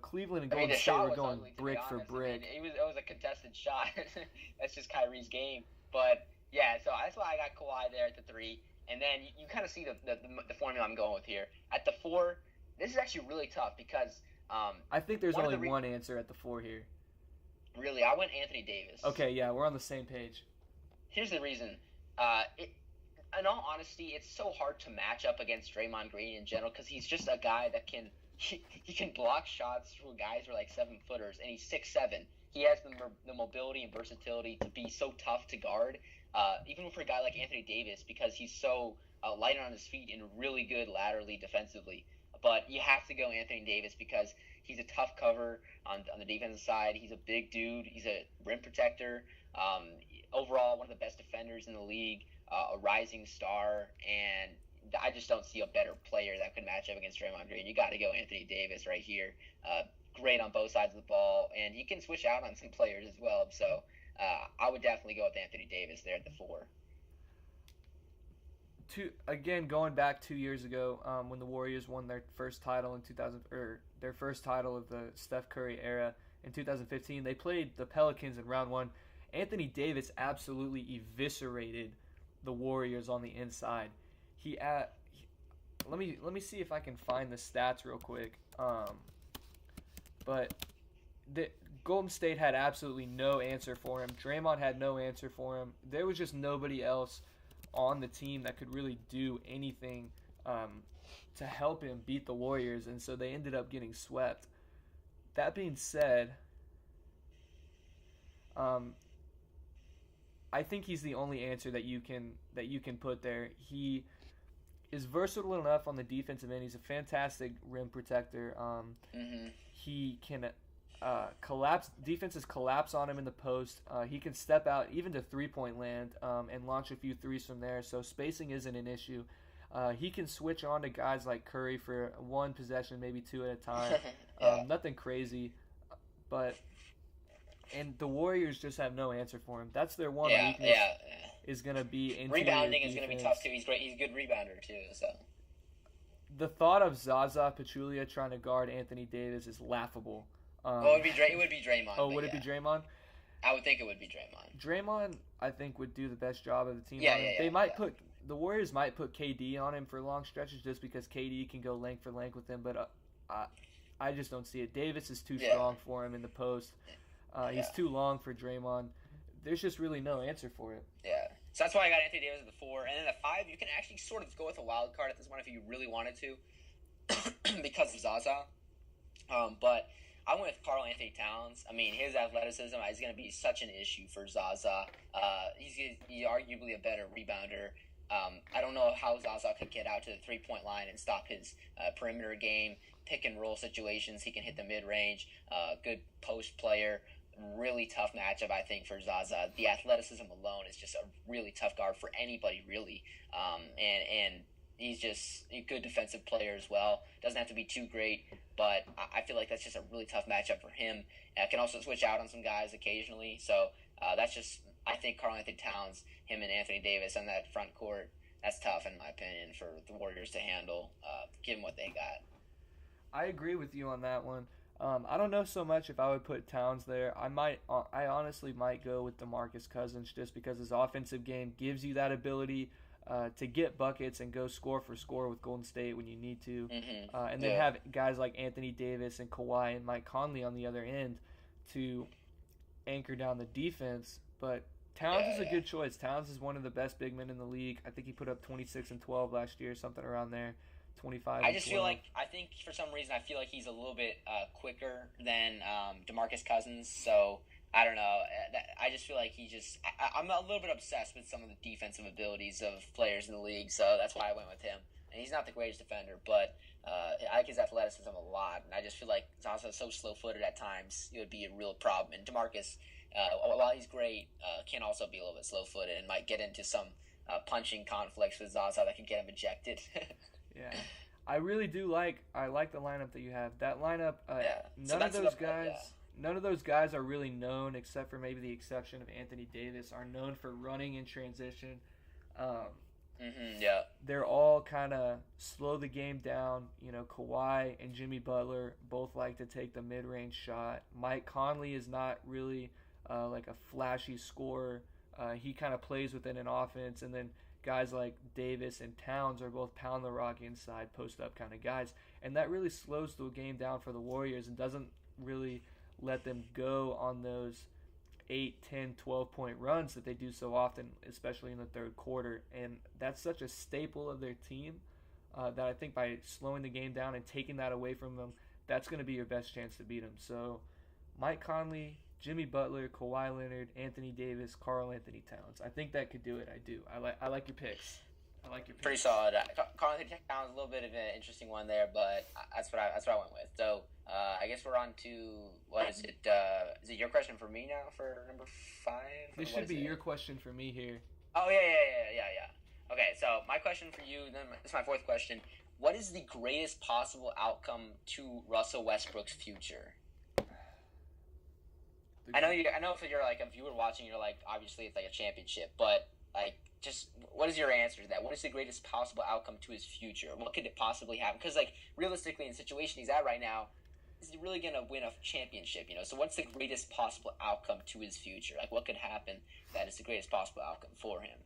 Cleveland and Golden State were going brick for brick. I mean, it was a contested shot. That's just Kyrie's game. But yeah, so that's why I got Kawhi there at the 3. And then you kind of see the formula I'm going with here. At the 4, this is actually really tough because I think there's only one answer at the 4 here. Really, I went Anthony Davis. Okay, yeah, we're on the same page. Here's the reason. In all honesty, it's so hard to match up against Draymond Green in general because he's just a guy that can block shots from guys who are like 7-footers, and he's 6'7". He has the mobility and versatility to be so tough to guard, even for a guy like Anthony Davis, because he's so light on his feet and really good laterally defensively. But you have to go Anthony Davis because he's a tough cover on the defensive side. He's a big dude. He's a rim protector. Overall, one of the best defenders in the league, a rising star, and I just don't see a better player that could match up against Draymond Green. You got to go Anthony Davis right here. Great on both sides of the ball, and he can switch out on some players as well. So I would definitely go with Anthony Davis there at the 4. Again, going back 2 years ago, when the Warriors won their first title in 2000, or their first title of the Steph Curry era in 2015, they played the Pelicans in round 1. Anthony Davis absolutely eviscerated the Warriors on the inside. Let me see if I can find the stats real quick. But the Golden State had absolutely no answer for him. Draymond had no answer for him. There was just nobody else on the team that could really do anything to help him beat the Warriors, and so they ended up getting swept. That being said, I think he's the only answer that you can put there. He is versatile enough on the defensive end. He's a fantastic rim protector. He can defenses collapse on him in the post. He can step out even to three-point land and launch a few threes from there, so spacing isn't an issue. He can switch on to guys like Curry for one possession, maybe 2 at a time. Nothing crazy, and the Warriors just have no answer for him. That's their one weakness. Is going to be rebounding is going to be tough too. He's great. He's a good rebounder too. So the thought of Zaza Pachulia trying to guard Anthony Davis is laughable. It would be Draymond. Oh, would it be Draymond? I would think it would be Draymond. Draymond, I think, would do the best job of the team. The Warriors might put KD on him for long stretches just because KD can go length for length with him, but I just don't see it. Davis is too strong for him in the post. He's too long for Draymond. There's just really no answer for it. Yeah. So that's why I got Anthony Davis at the 4. And then at 5, you can actually sort of go with a wild card at this one if you really wanted to because of Zaza. But I went with Karl Anthony Towns. I mean, his athleticism is going to be such an issue for Zaza. He's arguably a better rebounder. I don't know how Zaza could get out to the three-point line and stop his perimeter game, pick-and-roll situations. He can hit the mid-range, good post player. Really tough matchup, I think, for Zaza. The athleticism alone is just a really tough guard for anybody, really. And he's just a good defensive player as well. Doesn't have to be too great, but I feel like that's just a really tough matchup for him. Can also switch out on some guys occasionally. So that's just, I think, Karl Anthony Towns, him and Anthony Davis on that front court, that's tough, in my opinion, for the Warriors to handle, given what they got. I agree with you on that one. I don't know so much if I would put Towns there. I honestly might go with DeMarcus Cousins just because his offensive game gives you that ability to get buckets and go score for score with Golden State when you need to. And then have guys like Anthony Davis and Kawhi and Mike Conley on the other end to anchor down the defense. But Towns is a good choice. Towns is one of the best big men in the league. I think he put up 26 and 12 last year, something around there. 25. I just feel like I think for some reason I feel like he's a little bit quicker than DeMarcus Cousins. So I don't know. I just feel like I'm a little bit obsessed with some of the defensive abilities of players in the league. So that's why I went with him. And he's not the greatest defender, but I like his athleticism a lot. And I just feel like Zaza is so slow-footed at times. It would be a real problem. And DeMarcus, while he's great, can also be a little bit slow-footed and might get into some punching conflicts with Zaza that could get him ejected. Yeah, I really do I like the lineup that you have. That lineup, So none of those guys are really known, except for maybe the exception of Anthony Davis, are known for running in transition. They're all kind of slow the game down. You know, Kawhi and Jimmy Butler both like to take the mid-range shot. Mike Conley is not really like a flashy scorer. He kind of plays within an offense, and then guys like Davis and Towns are both pound the rock inside, post up kind of guys. And that really slows the game down for the Warriors and doesn't really let them go on those 8, 10, 12-point runs that they do so often, especially in the third quarter. And that's such a staple of their team that I think by slowing the game down and taking that away from them, that's going to be your best chance to beat them. So Mike Conley, Jimmy Butler, Kawhi Leonard, Anthony Davis, Karl Anthony Towns. I think that could do it. I do. I like your picks. Pretty solid. Karl Anthony Towns is a little bit of an interesting one there, but that's what I went with. So I guess we're on to what is it? Is it your question for me now for number 5? This should be your question for me here. Oh yeah. Okay, so my question for you. Then this is my 4th question. What is the greatest possible outcome to Russell Westbrook's future? I know if you're like, if you were watching, you're like, obviously it's like a championship, but like, just what is your answer to that? What is the greatest possible outcome to his future? What could it possibly happen? Because like realistically, in the situation he's at right now, is he really gonna win a championship? You know, so what's the greatest possible outcome to his future? Like, what could happen that is the greatest possible outcome for him?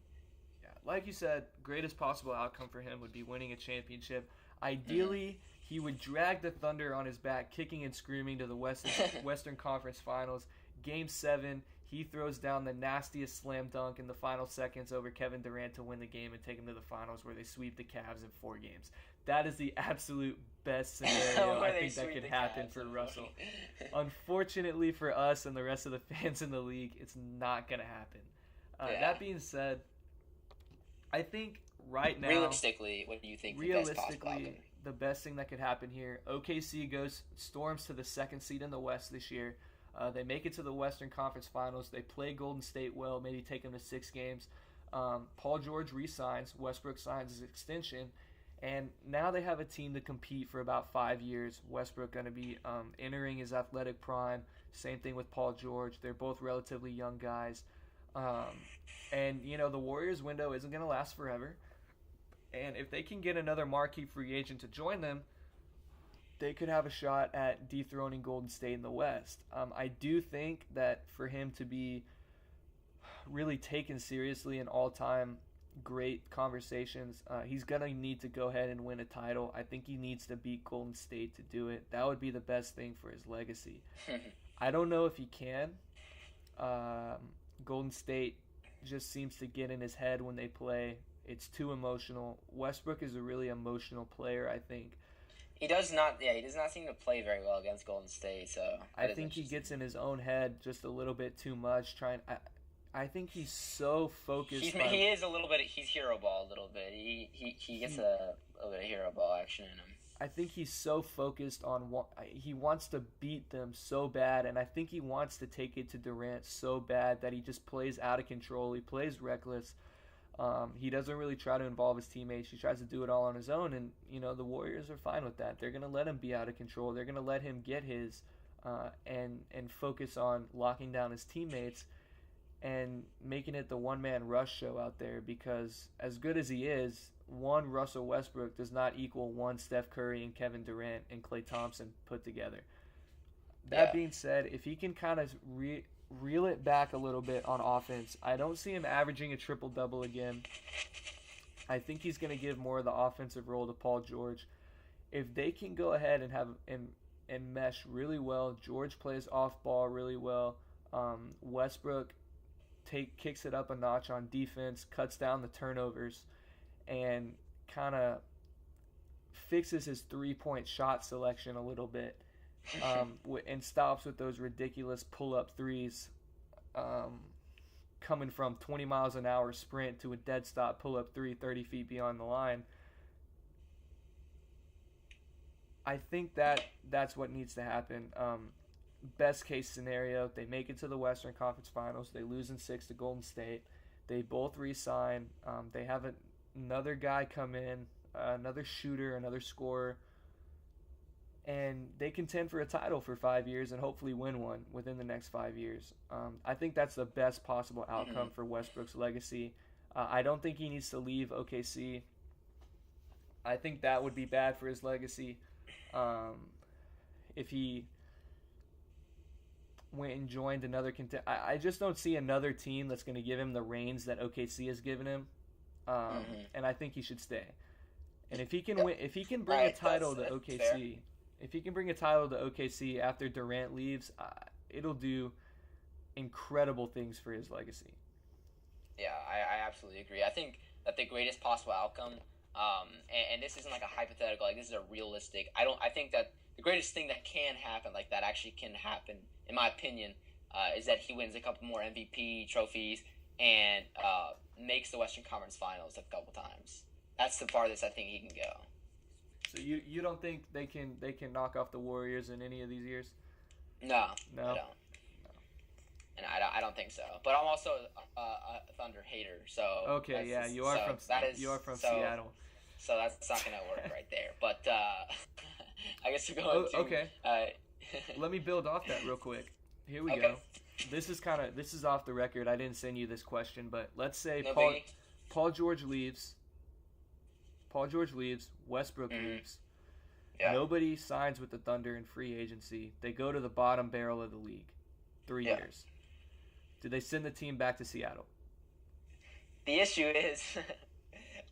Yeah, like you said, greatest possible outcome for him would be winning a championship. Ideally, he would drag the Thunder on his back, kicking and screaming to the Western Conference Finals. Game 7, he throws down the nastiest slam dunk in the final seconds over Kevin Durant to win the game and take him to the finals, where they sweep the Cavs in 4 games. That is the absolute best scenario I think that could happen for Russell. Unfortunately for us and the rest of the fans in the league, it's not going to happen. That being said, I think right now, realistically, what do you think the best thing that could happen here? OKC storms to the 2nd seed in the West this year. They make it to the Western Conference Finals. They play Golden State well, maybe take them to 6 games. Paul George re-signs. Westbrook signs his extension. And now they have a team to compete for about 5 years. Westbrook going to be entering his athletic prime. Same thing with Paul George. They're both relatively young guys. And, you know, the Warriors window isn't going to last forever. And if they can get another marquee free agent to join them, they could have a shot at dethroning Golden State in the West. I do think that for him to be really taken seriously in all-time great conversations, he's going to need to go ahead and win a title. I think he needs to beat Golden State to do it. That would be the best thing for his legacy. I don't know if he can. Golden State just seems to get in his head when they play. It's too emotional. Westbrook is a really emotional player, I think. He does not seem to play very well against Golden State. So I think he gets in his own head just a little bit too much. I think he's so focused. He is a little bit. He's hero ball a little bit. He gets a little bit of hero ball action in him. I think he's so focused on he wants to beat them so bad, and I think he wants to take it to Durant so bad that he just plays out of control. He plays reckless. He doesn't really try to involve his teammates. He tries to do it all on his own, and you know the Warriors are fine with that. They're going to let him be out of control. They're going to let him get his and focus on locking down his teammates and making it the one-man rush show out there, because as good as he is, one Russell Westbrook does not equal one Steph Curry and Kevin Durant and Klay Thompson put together. That being said, if he can kind of reel it back a little bit on offense, I don't see him averaging a triple-double again. I think he's going to give more of the offensive role to Paul George. If they can go ahead and have and mesh really well, George plays off ball really well. Westbrook kicks it up a notch on defense, cuts down the turnovers, and kind of fixes his 3-point shot selection a little bit, and stops with those ridiculous pull-up threes, coming from 20 miles an hour sprint to a dead stop pull-up three 30 feet beyond the line. I think that's what needs to happen. Best case scenario, they make it to the Western Conference Finals. They lose in 6 to Golden State. They both re-sign. They have another guy come in, another shooter, another scorer, and they contend for a title for 5 years and hopefully win one within the next 5 years. I think that's the best possible outcome for Westbrook's legacy. I don't think he needs to leave OKC. I think that would be bad for his legacy. If he went and joined another I just don't see another team that's going to give him the reins that OKC has given him. And I think he should stay. And if he can win, if he can bring a title to OKC, fair. If he can bring a title to OKC after Durant leaves, it'll do incredible things for his legacy. Yeah, I absolutely agree. I think that the greatest possible outcome, and this isn't like a hypothetical, like this is a realistic. I think that the greatest thing that can happen, like that actually can happen, in my opinion, is that he wins a couple more MVP trophies and makes the Western Conference Finals a couple times. That's the farthest I think he can go. So you don't think they can knock off the Warriors in any of these years? No, I don't. No. And I don't think so. But I'm also a Thunder hater, so okay, yeah, you are from Seattle. So that's not gonna work right there. But I guess we're going to. Okay. Let me build off that real quick. Here we go. This is off the record. I didn't send you this question, but let's say Paul George leaves. Westbrook leaves. Yeah. Nobody signs with the Thunder in free agency. They go to the bottom barrel of the league. 3 years. Do they send the team back to Seattle? The issue is,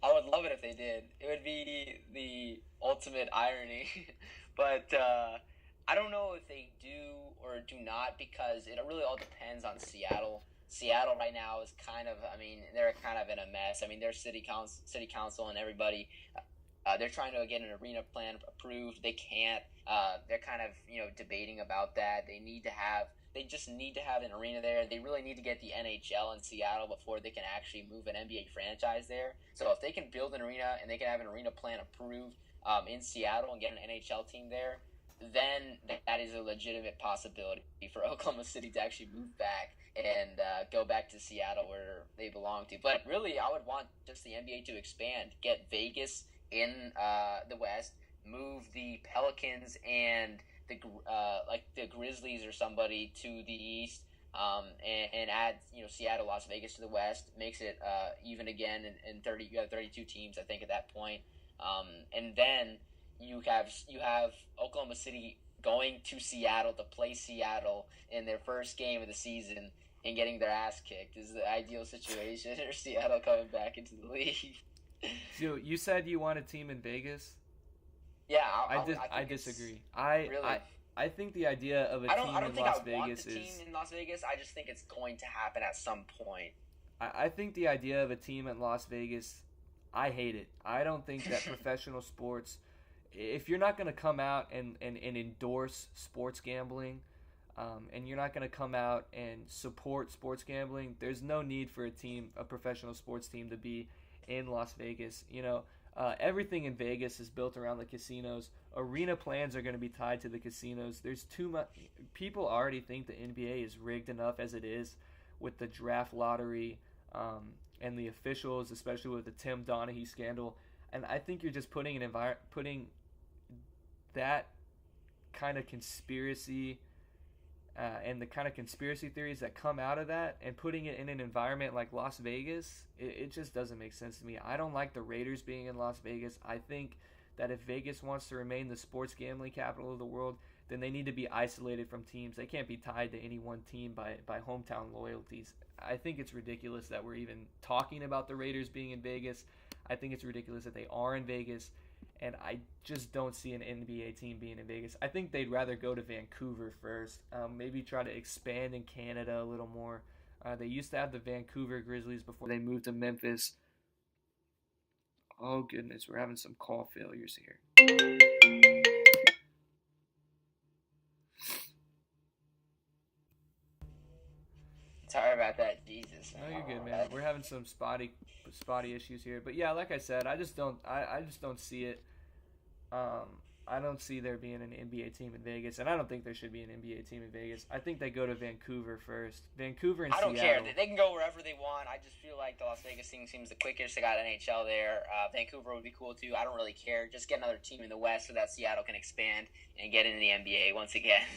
I would love it if they did. It would be the ultimate irony. But I don't know if they do or do not, because it really all depends on Seattle. Seattle right now is they're kind of in a mess. Their city council and everybody, they're trying to get an arena plan approved. They can't. They're kind of debating about that. They just need to have an arena there. They really need to get the NHL in Seattle before they can actually move an NBA franchise there. So if they can build an arena and they can have an arena plan approved in Seattle and get an NHL team there, then that is a legitimate possibility for Oklahoma City to actually move back and go back to Seattle where they belong to. But really, I would want just the NBA to expand, get Vegas in the West, move the Pelicans and the Grizzlies or somebody to the East, and add Seattle, Las Vegas to the West. Makes it even again, and 30 you have 32 teams I think at that point, and then you have Oklahoma City going to Seattle to play Seattle in their first game of the season and getting their ass kicked is the ideal situation, or Seattle coming back into the league. So you said you want a team in Vegas? Yeah, I disagree. I think the idea of a team in Las Vegas is... I don't think I want the team in Las Vegas. I just think it's going to happen at some point. I think the idea of a team in Las Vegas, I hate it. I don't think that professional sports... If you're not going to come out and endorse sports gambling, and you're not going to come out and support sports gambling, there's no need for a professional sports team to be in Las Vegas. Everything in Vegas is built around the casinos. Arena plans are going to be tied to the casinos. There's too much. People already think the NBA is rigged enough as it is with the draft lottery and the officials, especially with the Tim Donaghy scandal. And I think you're just putting that kind of conspiracy and the kind of conspiracy theories that come out of that and putting it in an environment like Las Vegas, it just doesn't make sense to me. I don't like the Raiders being in Las Vegas. I think that if Vegas wants to remain the sports gambling capital of the world, then they need to be isolated from teams. They can't be tied to any one team by hometown loyalties. I think it's ridiculous that we're even talking about the Raiders being in Vegas. I think it's ridiculous that they are in Vegas. And I just don't see an NBA team being in Vegas. I think they'd rather go to Vancouver first. Maybe try to expand in Canada a little more. They used to have the Vancouver Grizzlies before they moved to Memphis. Oh goodness, we're having some call failures here. Sorry about that. Jesus. No, you're good, man. We're having some spotty issues here. But yeah, like I said, I just don't see it. Um, I don't see there being an NBA team in Vegas, and I don't think there should be an NBA team in Vegas. I think they go to Vancouver first. Vancouver and Seattle. I don't care. They can go wherever they want. I just feel like the Las Vegas thing seems the quickest. They got NHL there. Vancouver would be cool too. I don't really care. Just get another team in the West so that Seattle can expand and get into the NBA once again.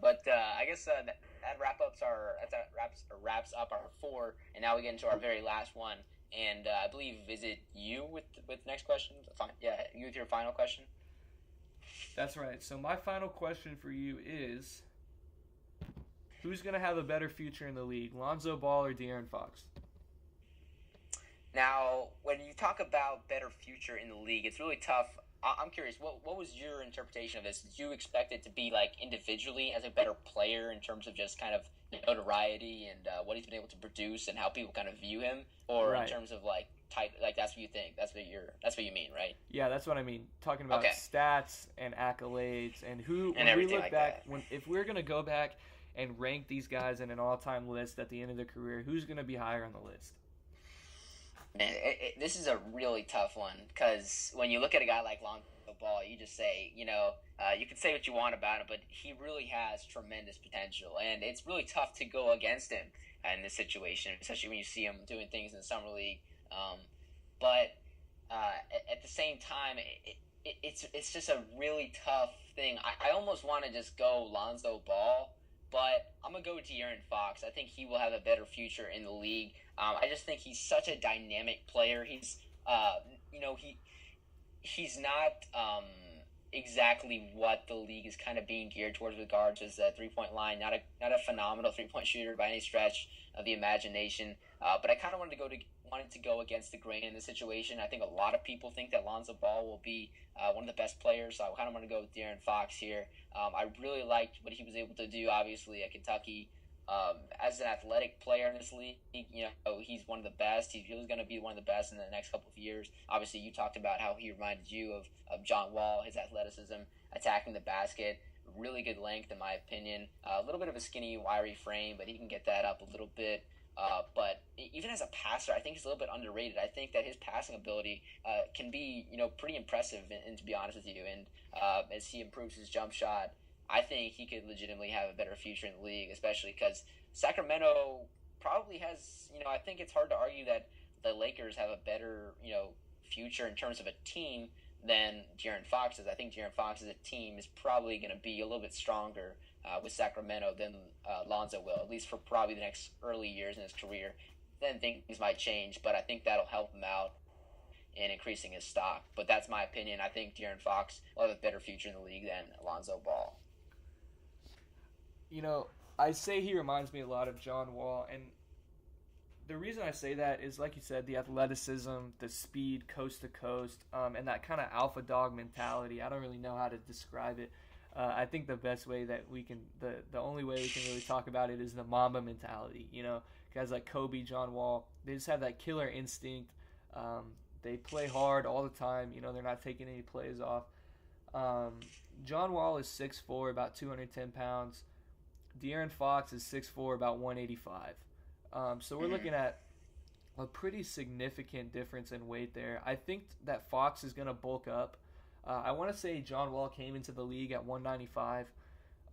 But I guess that wraps up our 4, and now we get into our very last one. And I believe, is it you with next question? Fine. Yeah, you with your final question. That's right. So my final question for you is, who's going to have a better future in the league, Lonzo Ball or De'Aaron Fox? Now, when you talk about better future in the league, it's really tough. I'm curious, what was your interpretation of this? Did you expect it to be like individually as a better player in terms of just kind of notoriety and what he's been able to produce and how people kind of view him, or in terms of like type? Like that's what you think? That's what you mean, right? Yeah, that's what I mean. Talking about stats and accolades and who. And when we everything look like back, that. if we're gonna go back and rank these guys in an all-time list at the end of their career, who's gonna be higher on the list? Man, this is a really tough one because when you look at a guy like Lonzo Ball, you just say, you can say what you want about him, but he really has tremendous potential, and it's really tough to go against him in this situation, especially when you see him doing things in the summer league. But at the same time, it's just a really tough thing. I almost want to just go Lonzo Ball, but I'm going to go De'Aaron Fox. I think he will have a better future in the league. I just think he's such a dynamic player. He's not exactly what the league is kind of being geared towards with regards to the 3-point line. Not a phenomenal 3-point shooter by any stretch of the imagination. But I kind of wanted to go against the grain in this situation. I think a lot of people think that Lonzo Ball will be one of the best players, so I kind of want to go with De'Aaron Fox here. I really liked what he was able to do, obviously, at Kentucky. As an athletic player in this league, he's one of the best. He's really going to be one of the best in the next couple of years. Obviously, you talked about how he reminded you of John Wall, his athleticism, attacking the basket, really good length in my opinion. A little bit of a skinny, wiry frame, but he can get that up a little bit. But even as a passer, I think he's a little bit underrated. I think that his passing ability can be, pretty impressive, and to be honest with you. And as he improves his jump shot, I think he could legitimately have a better future in the league, especially because Sacramento probably has, I think it's hard to argue that the Lakers have a better, future in terms of a team than De'Aaron Fox is. I think De'Aaron Fox as a team is probably going to be a little bit stronger with Sacramento than Lonzo will, at least for probably the next early years in his career. Then things might change, but I think that'll help him out in increasing his stock. But that's my opinion. I think De'Aaron Fox will have a better future in the league than Lonzo Ball. I say he reminds me a lot of John Wall, and the reason I say that is, like you said, the athleticism, the speed, coast to coast, and that kind of alpha dog mentality. I don't really know how to describe it. I think the best way that we can, the only way we can really talk about it is the Mamba mentality. Guys like Kobe, John Wall, they just have that killer instinct. They play hard all the time. They're not taking any plays off. John Wall is 6'4", about 210 pounds. De'Aaron Fox is 6'4", about 185. So we're looking at a pretty significant difference in weight there. I think that Fox is going to bulk up. I want to say John Wall came into the league at 195.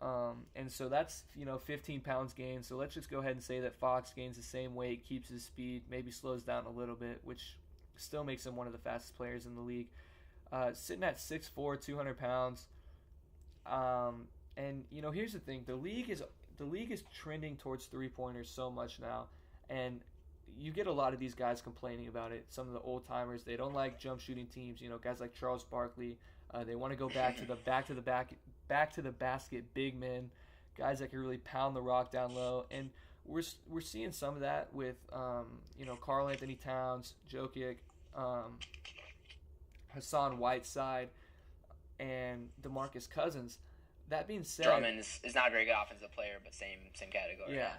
And so that's, 15 pounds gained. So let's just go ahead and say that Fox gains the same weight, keeps his speed, maybe slows down a little bit, which still makes him one of the fastest players in the league. Sitting at 6'4", 200 pounds. And here's the thing: the league is trending towards 3-pointers so much now, and you get a lot of these guys complaining about it. Some of the old timers, they don't like jump shooting teams. Guys like Charles Barkley, they want to go back to the basket big men, guys that can really pound the rock down low. And we're seeing some of that with Karl Anthony Towns, Jokic, Hassan Whiteside, and DeMarcus Cousins. That being said, Drummond is not a very good offensive player, but same category. Yeah.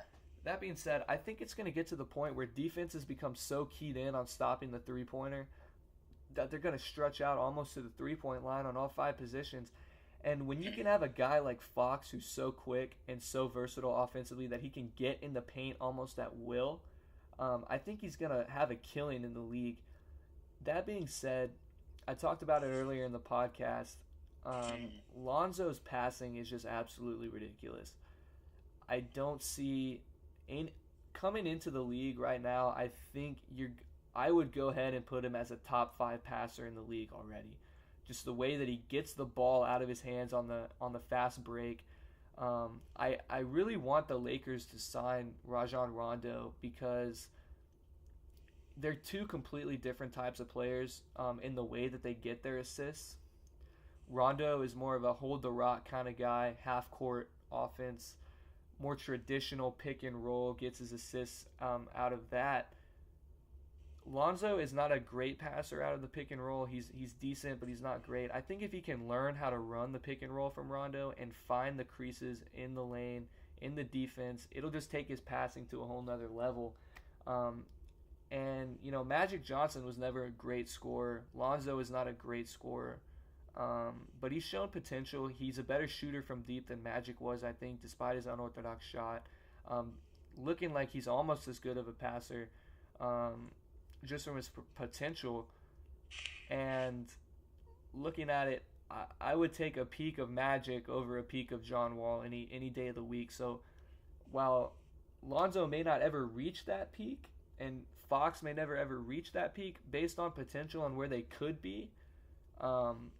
That being said, I think it's going to get to the point where defenses become so keyed in on stopping the 3-pointer that they're going to stretch out almost to the 3-point line on all 5 positions. And when you can have a guy like Fox who's so quick and so versatile offensively that he can get in the paint almost at will, I think he's going to have a killing in the league. That being said, I talked about it earlier in the podcast. Lonzo's passing is just absolutely ridiculous. I don't see coming into the league right now. I think I would go ahead and put him as a top 5 passer in the league already. Just the way that he gets the ball out of his hands on the fast break. I really want the Lakers to sign Rajon Rondo because they're 2 completely different types of players in the way that they get their assists. Rondo is more of a hold the rock kind of guy, half court offense, more traditional pick and roll, gets his assists out of that. Lonzo is not a great passer out of the pick and roll. He's decent, but he's not great. I think if he can learn how to run the pick and roll from Rondo and find the creases in the lane, in the defense, it'll just take his passing to a whole nother level. And, Magic Johnson was never a great scorer. Lonzo is not a great scorer. But he's shown potential. He's a better shooter from deep than Magic was, I think, despite his unorthodox shot. Looking like he's almost as good of a passer. Just from his potential, and looking at it, I would take a peak of Magic over a peak of John Wall any day of the week. So while Lonzo may not ever reach that peak, and Fox may never ever reach that peak based on potential and where they could be, I'm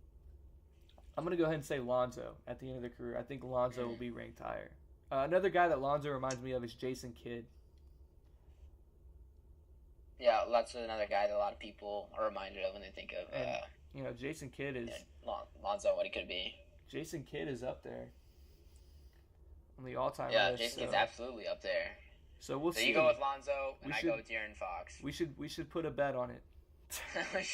going to go ahead and say Lonzo at the end of the career. I think Lonzo will be ranked higher. Another guy that Lonzo reminds me of is Jason Kidd. Yeah, that's another guy that a lot of people are reminded of when they think of. Jason Kidd is Lonzo, what he could be. Jason Kidd is up there on the all-time list. Yeah, Jason Kidd's absolutely up there. So we'll see. So you go with Lonzo, and I go with De'Aaron Fox. We should put a bet on it.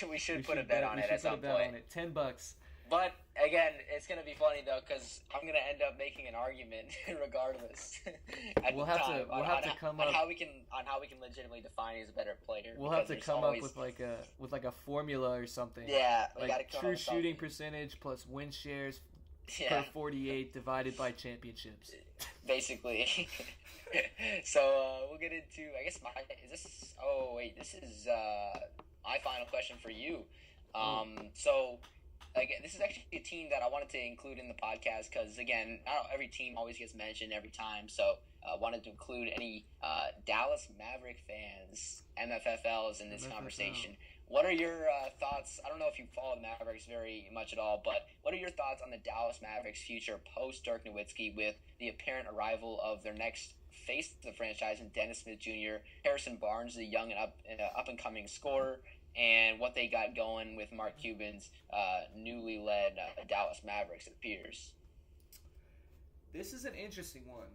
we should put a bet on it at some point. $10. But again, it's gonna be funny though, because I'm gonna end up making an argument regardless. We'll have to come up on how we can legitimately define who's a better player. We'll have to come up with like a formula or something. Yeah, we like gotta come true up with shooting something. Percentage plus win shares per 48 divided by championships. Basically. So we'll get into. I guess this is my final question for you. So. Again, this is actually a team that I wanted to include in the podcast because, again, not every team always gets mentioned every time. So I wanted to include any Dallas Maverick fans, MFFLs, in this conversation. What are your thoughts? I don't know if you follow the Mavericks very much at all, but what are your thoughts on the Dallas Mavericks' future post-Dirk Nowitzki with the apparent arrival of their next face of the franchise in Dennis Smith Jr., Harrison Barnes, the young and up-and-coming scorer, and what they got going with Mark Cuban's newly led Dallas Mavericks, it appears. This is an interesting one.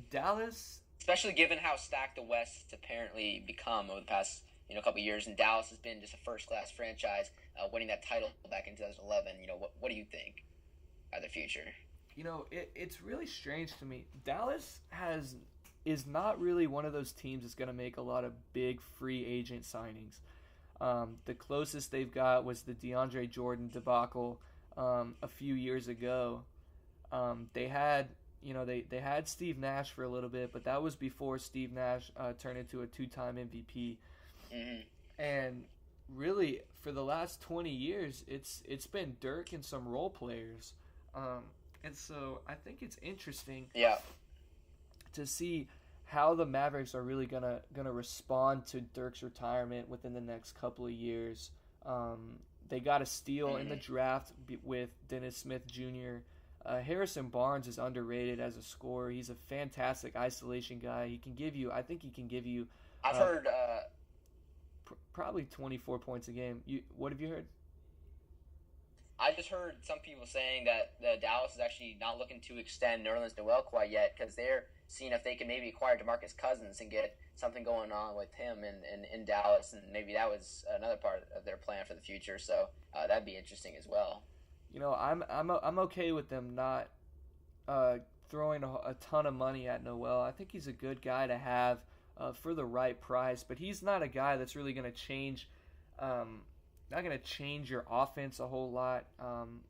Dallas... Especially given how stacked the West has apparently become over the past couple of years, and Dallas has been just a first-class franchise, winning that title back in 2011. What do you think of their future? It's really strange to me. Dallas is not really one of those teams that's going to make a lot of big free agent signings. The closest they've got was the DeAndre Jordan debacle a few years ago. They had Steve Nash for a little bit, but that was before Steve Nash turned into a 2-time MVP. Mm-hmm. And really, for the last 20 years, it's been Dirk and some role players. And so I think it's interesting. Yeah. To see how the Mavericks are really gonna respond to Dirk's retirement within the next couple of years. They got a steal in the draft with Dennis Smith Jr. Harrison Barnes is underrated as a scorer. He's a fantastic isolation guy. He can give you. I've heard probably 24 points a game. What have you heard? I just heard some people saying that Dallas is actually not looking to extend Nerlens Noel quite yet because they're seeing if they can maybe acquire DeMarcus Cousins and get something going on with him in Dallas, and maybe that was another part of their plan for the future. So that'd be interesting as well. I'm okay with them not throwing a ton of money at Noel. I think he's a good guy to have for the right price, but he's not a guy that's really going to change not going to change your offense a whole lot.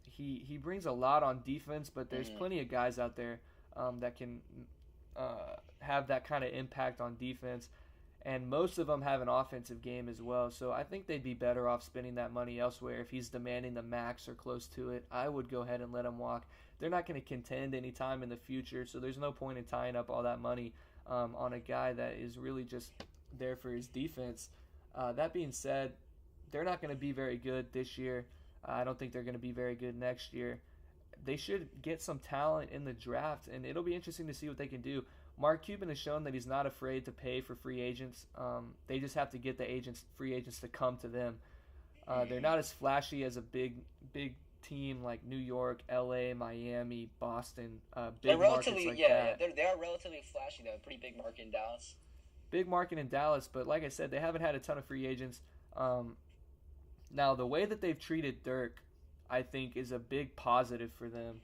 He brings a lot on defense, but there's plenty of guys out there that can have that kind of impact on defense. And most of them have an offensive game as well. So I think they'd be better off spending that money elsewhere. If he's demanding the max or close to it, I would go ahead and let him walk. They're not going to contend anytime in the future, so there's no point in tying up all that money on a guy that is really just there for his defense. That being said, they're not going to be very good this year. I don't think they're going to be very good next year. They should get some talent in the draft, and it'll be interesting to see what they can do. Mark Cuban has shown that he's not afraid to pay for free agents. They just have to get the free agents to come to them. They're not as flashy as a big team like New York, LA, Miami, Boston. Big markets like that. They are relatively flashy though. Pretty big market in Dallas. Big market in Dallas, but like I said, they haven't had a ton of free agents. Now the way that they've treated Dirk, I think, is a big positive for them.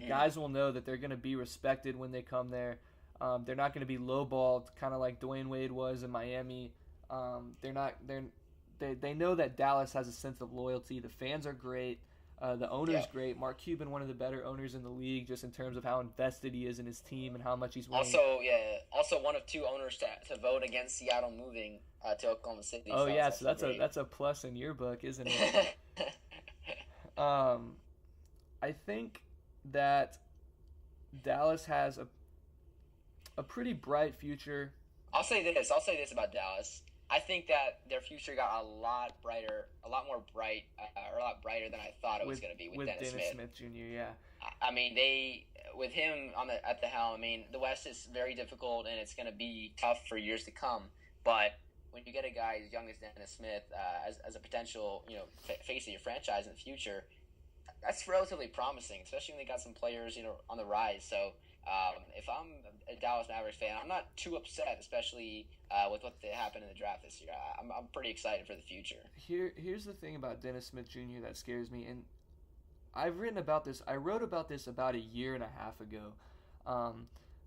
Guys will know that they're going to be respected when they come there. They're not going to be lowballed, kind of like Dwayne Wade was in Miami. They know that Dallas has a sense of loyalty. The fans are great. The owner's great. Mark Cuban, one of the better owners in the league, just in terms of how invested he is in his team and how much he's winning. Also one of 2 owners to vote against Seattle moving to Oklahoma City. Oh yeah, so that's a plus in your book, isn't it? I think that Dallas has a pretty bright future. I'll say this about Dallas. I think that their future got a lot brighter than I thought it was going to be with Dennis Smith Jr. Yeah. I mean, with him at the helm. I mean, the West is very difficult and it's going to be tough for years to come. But when you get a guy as young as Dennis Smith as a potential face of your franchise in the future, that's relatively promising, especially when they got some players on the rise. So. If I'm a Dallas Mavericks fan, I'm not too upset, especially with what happened in the draft this year. I'm pretty excited for the future. Here's the thing about Dennis Smith Jr. that scares me, and I've written about this. I wrote about this about a year and a half ago.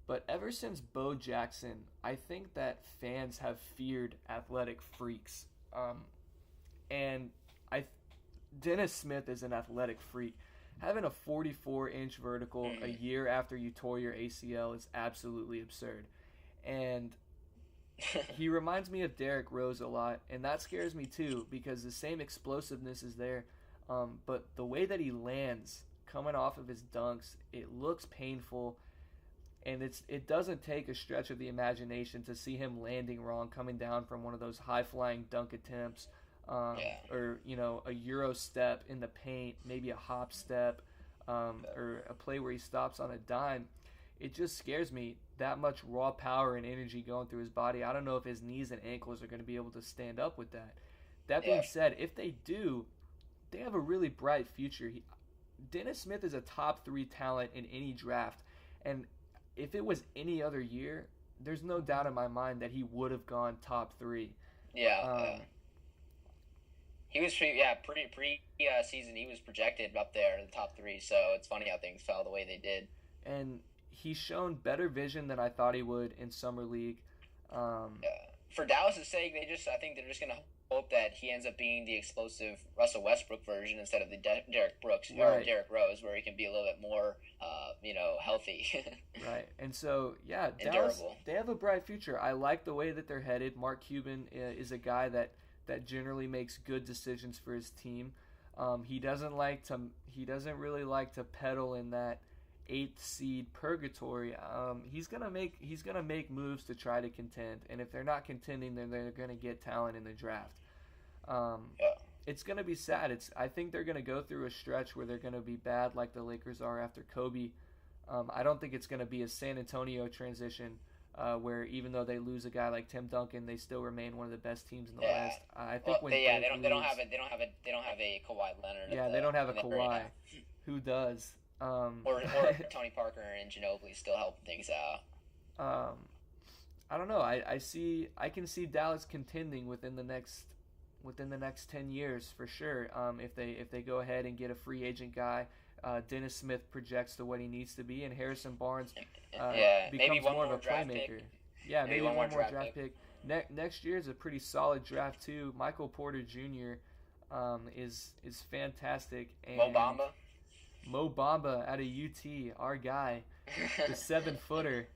But ever since Bo Jackson, I think that fans have feared athletic freaks. And Dennis Smith is an athletic freak. Having a 44-inch vertical a year after you tore your ACL is absolutely absurd. And he reminds me of Derrick Rose a lot, and that scares me too because the same explosiveness is there. But the way that he lands coming off of his dunks, it looks painful, and it doesn't take a stretch of the imagination to see him landing wrong, coming down from one of those high-flying dunk attempts. Or a Euro step in the paint, maybe a hop step, or a play where he stops on a dime. It just scares me, that much raw power and energy going through his body. I don't know if his knees and ankles are going to be able to stand up with that. That being said, if they do, they have a really bright future. Dennis Smith is a top 3 talent in any draft, and if it was any other year, there's no doubt in my mind that he would have gone top 3. He was pre-season. He was projected up there in the top 3. So it's funny how things fell the way they did. And he's shown better vision than I thought he would in summer league. For Dallas' sake, I think they're just gonna hope that he ends up being the explosive Russell Westbrook version instead of the Derrick Brooks or Derrick Rose, where he can be a little bit more, healthy. Right. And so Dallas, durable. They have a bright future. I like the way that they're headed. Mark Cuban is a guy that generally makes good decisions for his team. He doesn't really like to peddle in that 8th seed purgatory. He's gonna make moves to try to contend, and if they're not contending, then they're gonna get talent in the draft. It's gonna be sad. I think they're gonna go through a stretch where they're gonna be bad, like the Lakers are after Kobe. I don't think it's gonna be a San Antonio transition. Where even though they lose a guy like Tim Duncan, they still remain one of the best teams in the West. I think they don't have a Kawhi Leonard. Yeah, they don't have a Kawhi. Who does? Or Tony Parker and Ginobili still helping things out. I don't know. I can see Dallas contending within the next 10 years for sure. If they go ahead and get a free agent guy. Dennis Smith projects to what he needs to be, and Harrison Barnes becomes more of a playmaker. Yeah, maybe one more draft pick. Next year is a pretty solid draft too. Michael Porter Jr. Is fantastic. And Mo Bamba out of UT, our guy, the 7-footer.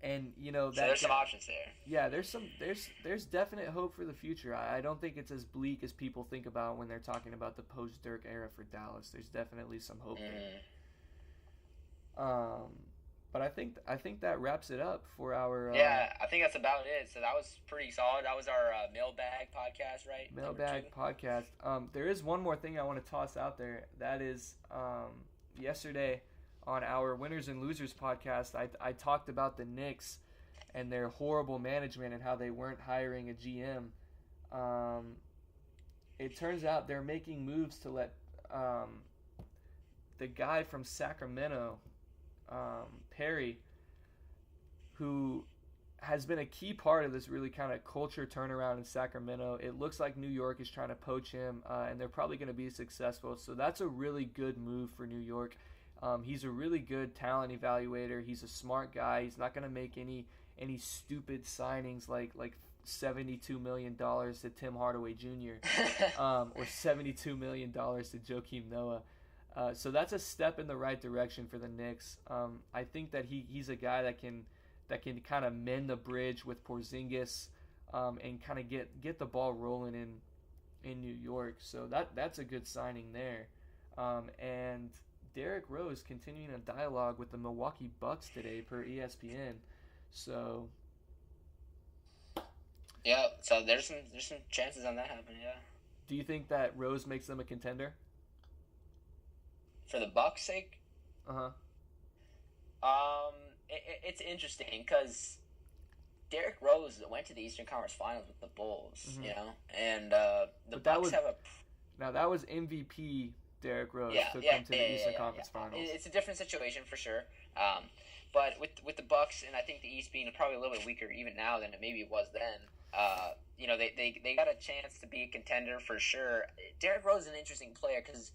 And so there's some options there. Yeah, there's definite hope for the future. I don't think it's as bleak as people think about when they're talking about the post Dirk era for Dallas. There's definitely some hope there. But I think that wraps it up for our. Yeah, I think that's about it. So that was pretty solid. That was our Mailbag podcast, right? Mailbag podcast. There is one more thing I want to toss out there. That is, yesterday on our Winners and Losers podcast, I talked about the Knicks and their horrible management and how they weren't hiring a GM. It turns out they're making moves to let the guy from Sacramento, Perry, who has been a key part of this really kind of culture turnaround in Sacramento. It looks like New York is trying to poach him, and they're probably going to be successful. So that's a really good move for New York. He's a really good talent evaluator. He's a smart guy. He's not going to make any stupid signings like $72 million to Tim Hardaway Jr. Or $72 million to Joakim Noah. So that's a step in the right direction for the Knicks. I think that he's a guy that can kind of mend the bridge with Porzingis, and kind of get the ball rolling in New York. So that's a good signing there. And Derrick Rose continuing a dialogue with the Milwaukee Bucks today per ESPN. So yeah, so there's some chances on that happening. Yeah. Do you think that Rose makes them a contender? For the Bucks' sake? It's interesting because Derrick Rose went to the Eastern Conference Finals with the Bulls, and the Bucks have a. Now that was MVP Derrick Rose took them to the Eastern Conference Finals. It's a different situation for sure. But with the Bucks, and I think the East being probably a little bit weaker even now than it maybe was then. They got a chance to be a contender for sure. Derrick Rose is an interesting player because.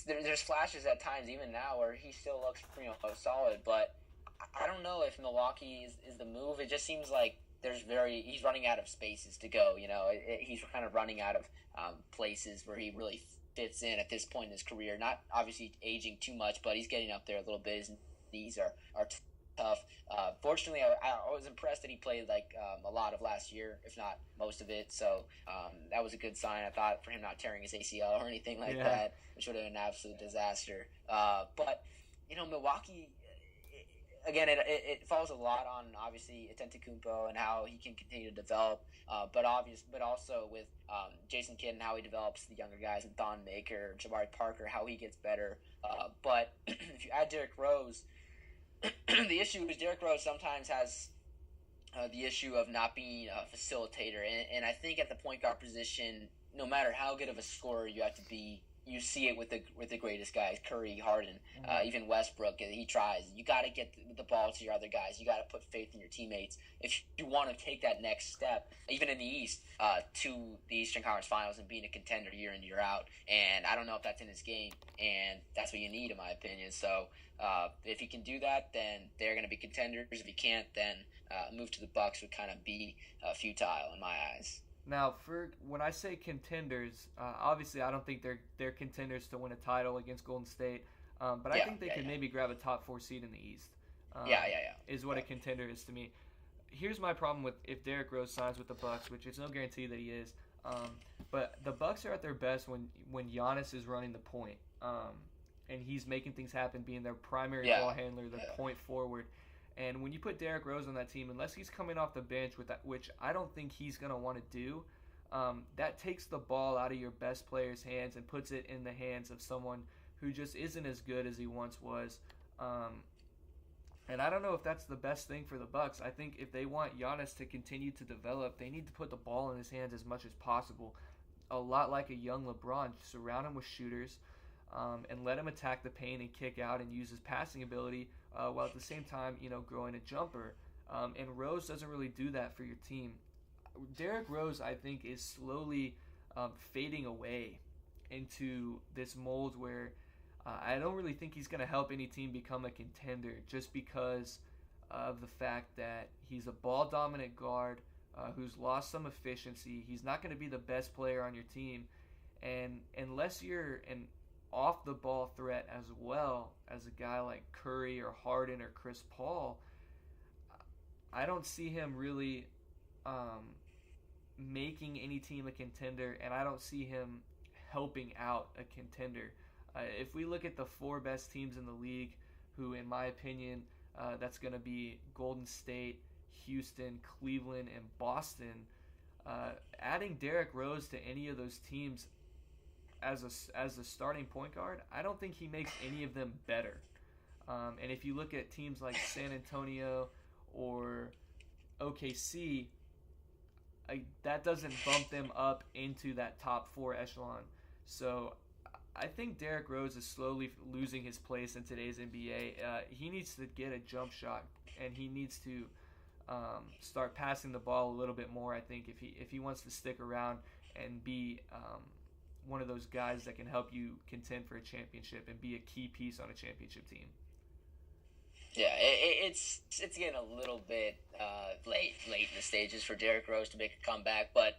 There's flashes at times, even now, where he still looks solid. But I don't know if Milwaukee is the move. It just seems like he's running out of spaces to go. He's kind of running out of places where he really fits in at this point in his career. Not obviously aging too much, but he's getting up there a little bit. His knees are tough. Fortunately, I was impressed that he played a lot of last year, if not most of it. So that was a good sign, I thought, for him not tearing his ACL or anything like that, which would have been an absolute disaster. But Milwaukee, again, it falls a lot on obviously Antetokounmpo and how he can continue to develop. But also with Jason Kidd and how he develops the younger guys, and Thon Maker, Jabari Parker, how he gets better. But if you add Derrick Rose. The issue is Derrick Rose sometimes has the issue of not being a facilitator, and I think at the point guard position, no matter how good of a scorer you have to be, you see it with the greatest guys, Curry, Harden, even Westbrook. He tries. You got to get the ball to your other guys. You got to put faith in your teammates if you want to take that next step, even in the East, to the Eastern Conference Finals and being a contender year in, year out. And I don't know if that's in his game, and that's what you need, in my opinion. So if he can do that, then they're going to be contenders. If he can't, then a move to the Bucks would kind of be futile in my eyes. Now, when I say contenders, obviously I don't think they're contenders to win a title against Golden State, but I think they could maybe grab a top 4 seed in the East. Is what a contender is to me. Here's my problem with if Derrick Rose signs with the Bucks, which is no guarantee that he is. But the Bucks are at their best when Giannis is running the point, and he's making things happen, being their primary ball handler, their point forward. And when you put Derrick Rose on that team, unless he's coming off the bench, which I don't think he's going to want to do, that takes the ball out of your best player's hands and puts it in the hands of someone who just isn't as good as he once was. And I don't know if that's the best thing for the Bucks. I think if they want Giannis to continue to develop, they need to put the ball in his hands as much as possible. A lot like a young LeBron, surround him with shooters, and let him attack the paint and kick out and use his passing ability, while at the same time, growing a jumper. And Rose doesn't really do that for your team. Derrick Rose, I think, is slowly fading away into this mold where I don't really think he's going to help any team become a contender just because of the fact that he's a ball-dominant guard who's lost some efficiency. He's not going to be the best player on your team. And unless you're an off-the-ball threat as well as a guy like Curry or Harden or Chris Paul, I don't see him really making any team a contender, and I don't see him helping out a contender. If we look at the 4 best teams in the league, who, in my opinion, that's going to be Golden State, Houston, Cleveland, and Boston, adding Derrick Rose to any of those teams as a starting point guard, I don't think he makes any of them better. And if you look at teams like San Antonio or OKC, that doesn't bump them up into that top 4 echelon. So I think Derrick Rose is slowly losing his place in today's NBA. He needs to get a jump shot, and he needs to start passing the ball a little bit more, I think, if he wants to stick around and be one of those guys that can help you contend for a championship and be a key piece on a championship team. Yeah, it's getting a little bit late in the stages for Derrick Rose to make a comeback, but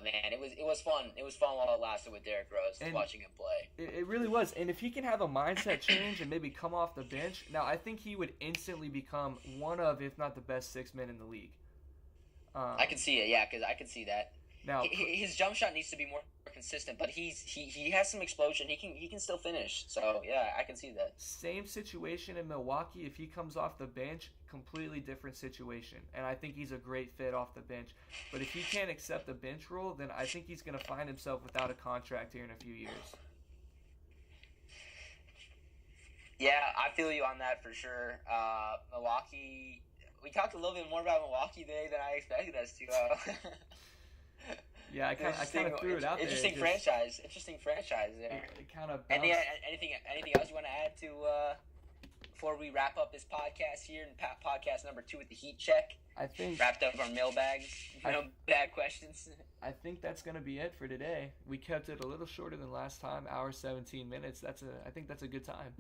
man, it was fun. It was fun while it lasted with Derrick Rose, and watching him play. It really was. And if he can have a mindset change and maybe come off the bench, now I think he would instantly become one of, if not the best 6 men in the league. I can see it, yeah, because I can see that. Now his jump shot needs to be more consistent, but he has some explosion. He can still finish. So yeah, I can see that. Same situation in Milwaukee. If he comes off the bench, completely different situation. And I think he's a great fit off the bench. But if he can't accept the bench role, then I think he's going to find himself without a contract here in a few years. Yeah, I feel you on that for sure. Milwaukee. We talked a little bit more about Milwaukee today than I expected us to. Yeah, I kind of threw it out there. Interesting franchise there. It kind of anything else you want to add to before we wrap up this podcast here and podcast number 2 with the Heat Check? I think wrapped up our mailbag questions. I think that's going to be it for today. We kept it a little shorter than last time, hour 17 minutes. I think that's a good time.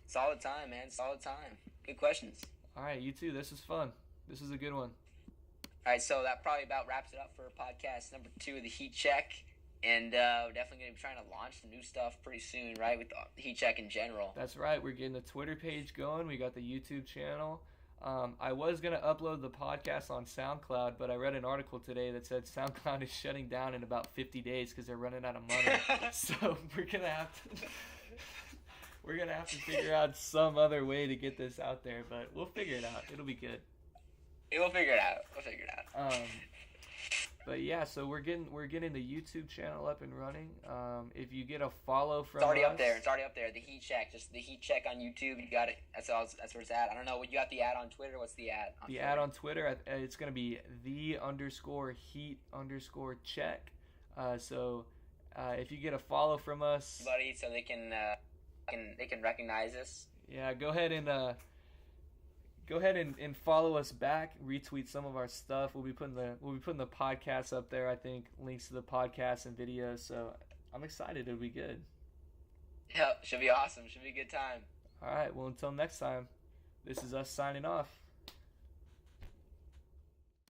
Solid time, man. Solid time. Good questions. All right, you too. This is fun. This is a good one. All right, so that probably about wraps it up for podcast number 2 of the Heat Check. And we're definitely going to be trying to launch some new stuff pretty soon, right, with the Heat Check in general. That's right. We're getting the Twitter page going. We got the YouTube channel. I was going to upload the podcast on SoundCloud, but I read an article today that said SoundCloud is shutting down in about 50 days because they're running out of money. So we're going to have to figure out some other way to get this out there, but we'll figure it out. It'll be good. We'll figure it out. But yeah, so we're getting the YouTube channel up and running. If you get a follow from It's already up there. The Heat Check, just the Heat Check on YouTube. You got it. That's where it's at. I don't know. You got the ad on Twitter. What's the ad? Ad on Twitter. It's gonna be _Heat_check. So if you get a follow from us, buddy, so they can recognize us. Yeah, go ahead and follow us back. Retweet some of our stuff. We'll be putting the podcast up there. I think links to the podcast and videos. So I'm excited. It'll be good. Yeah, should be awesome. Should be a good time. All right. Well, until next time, this is us signing off.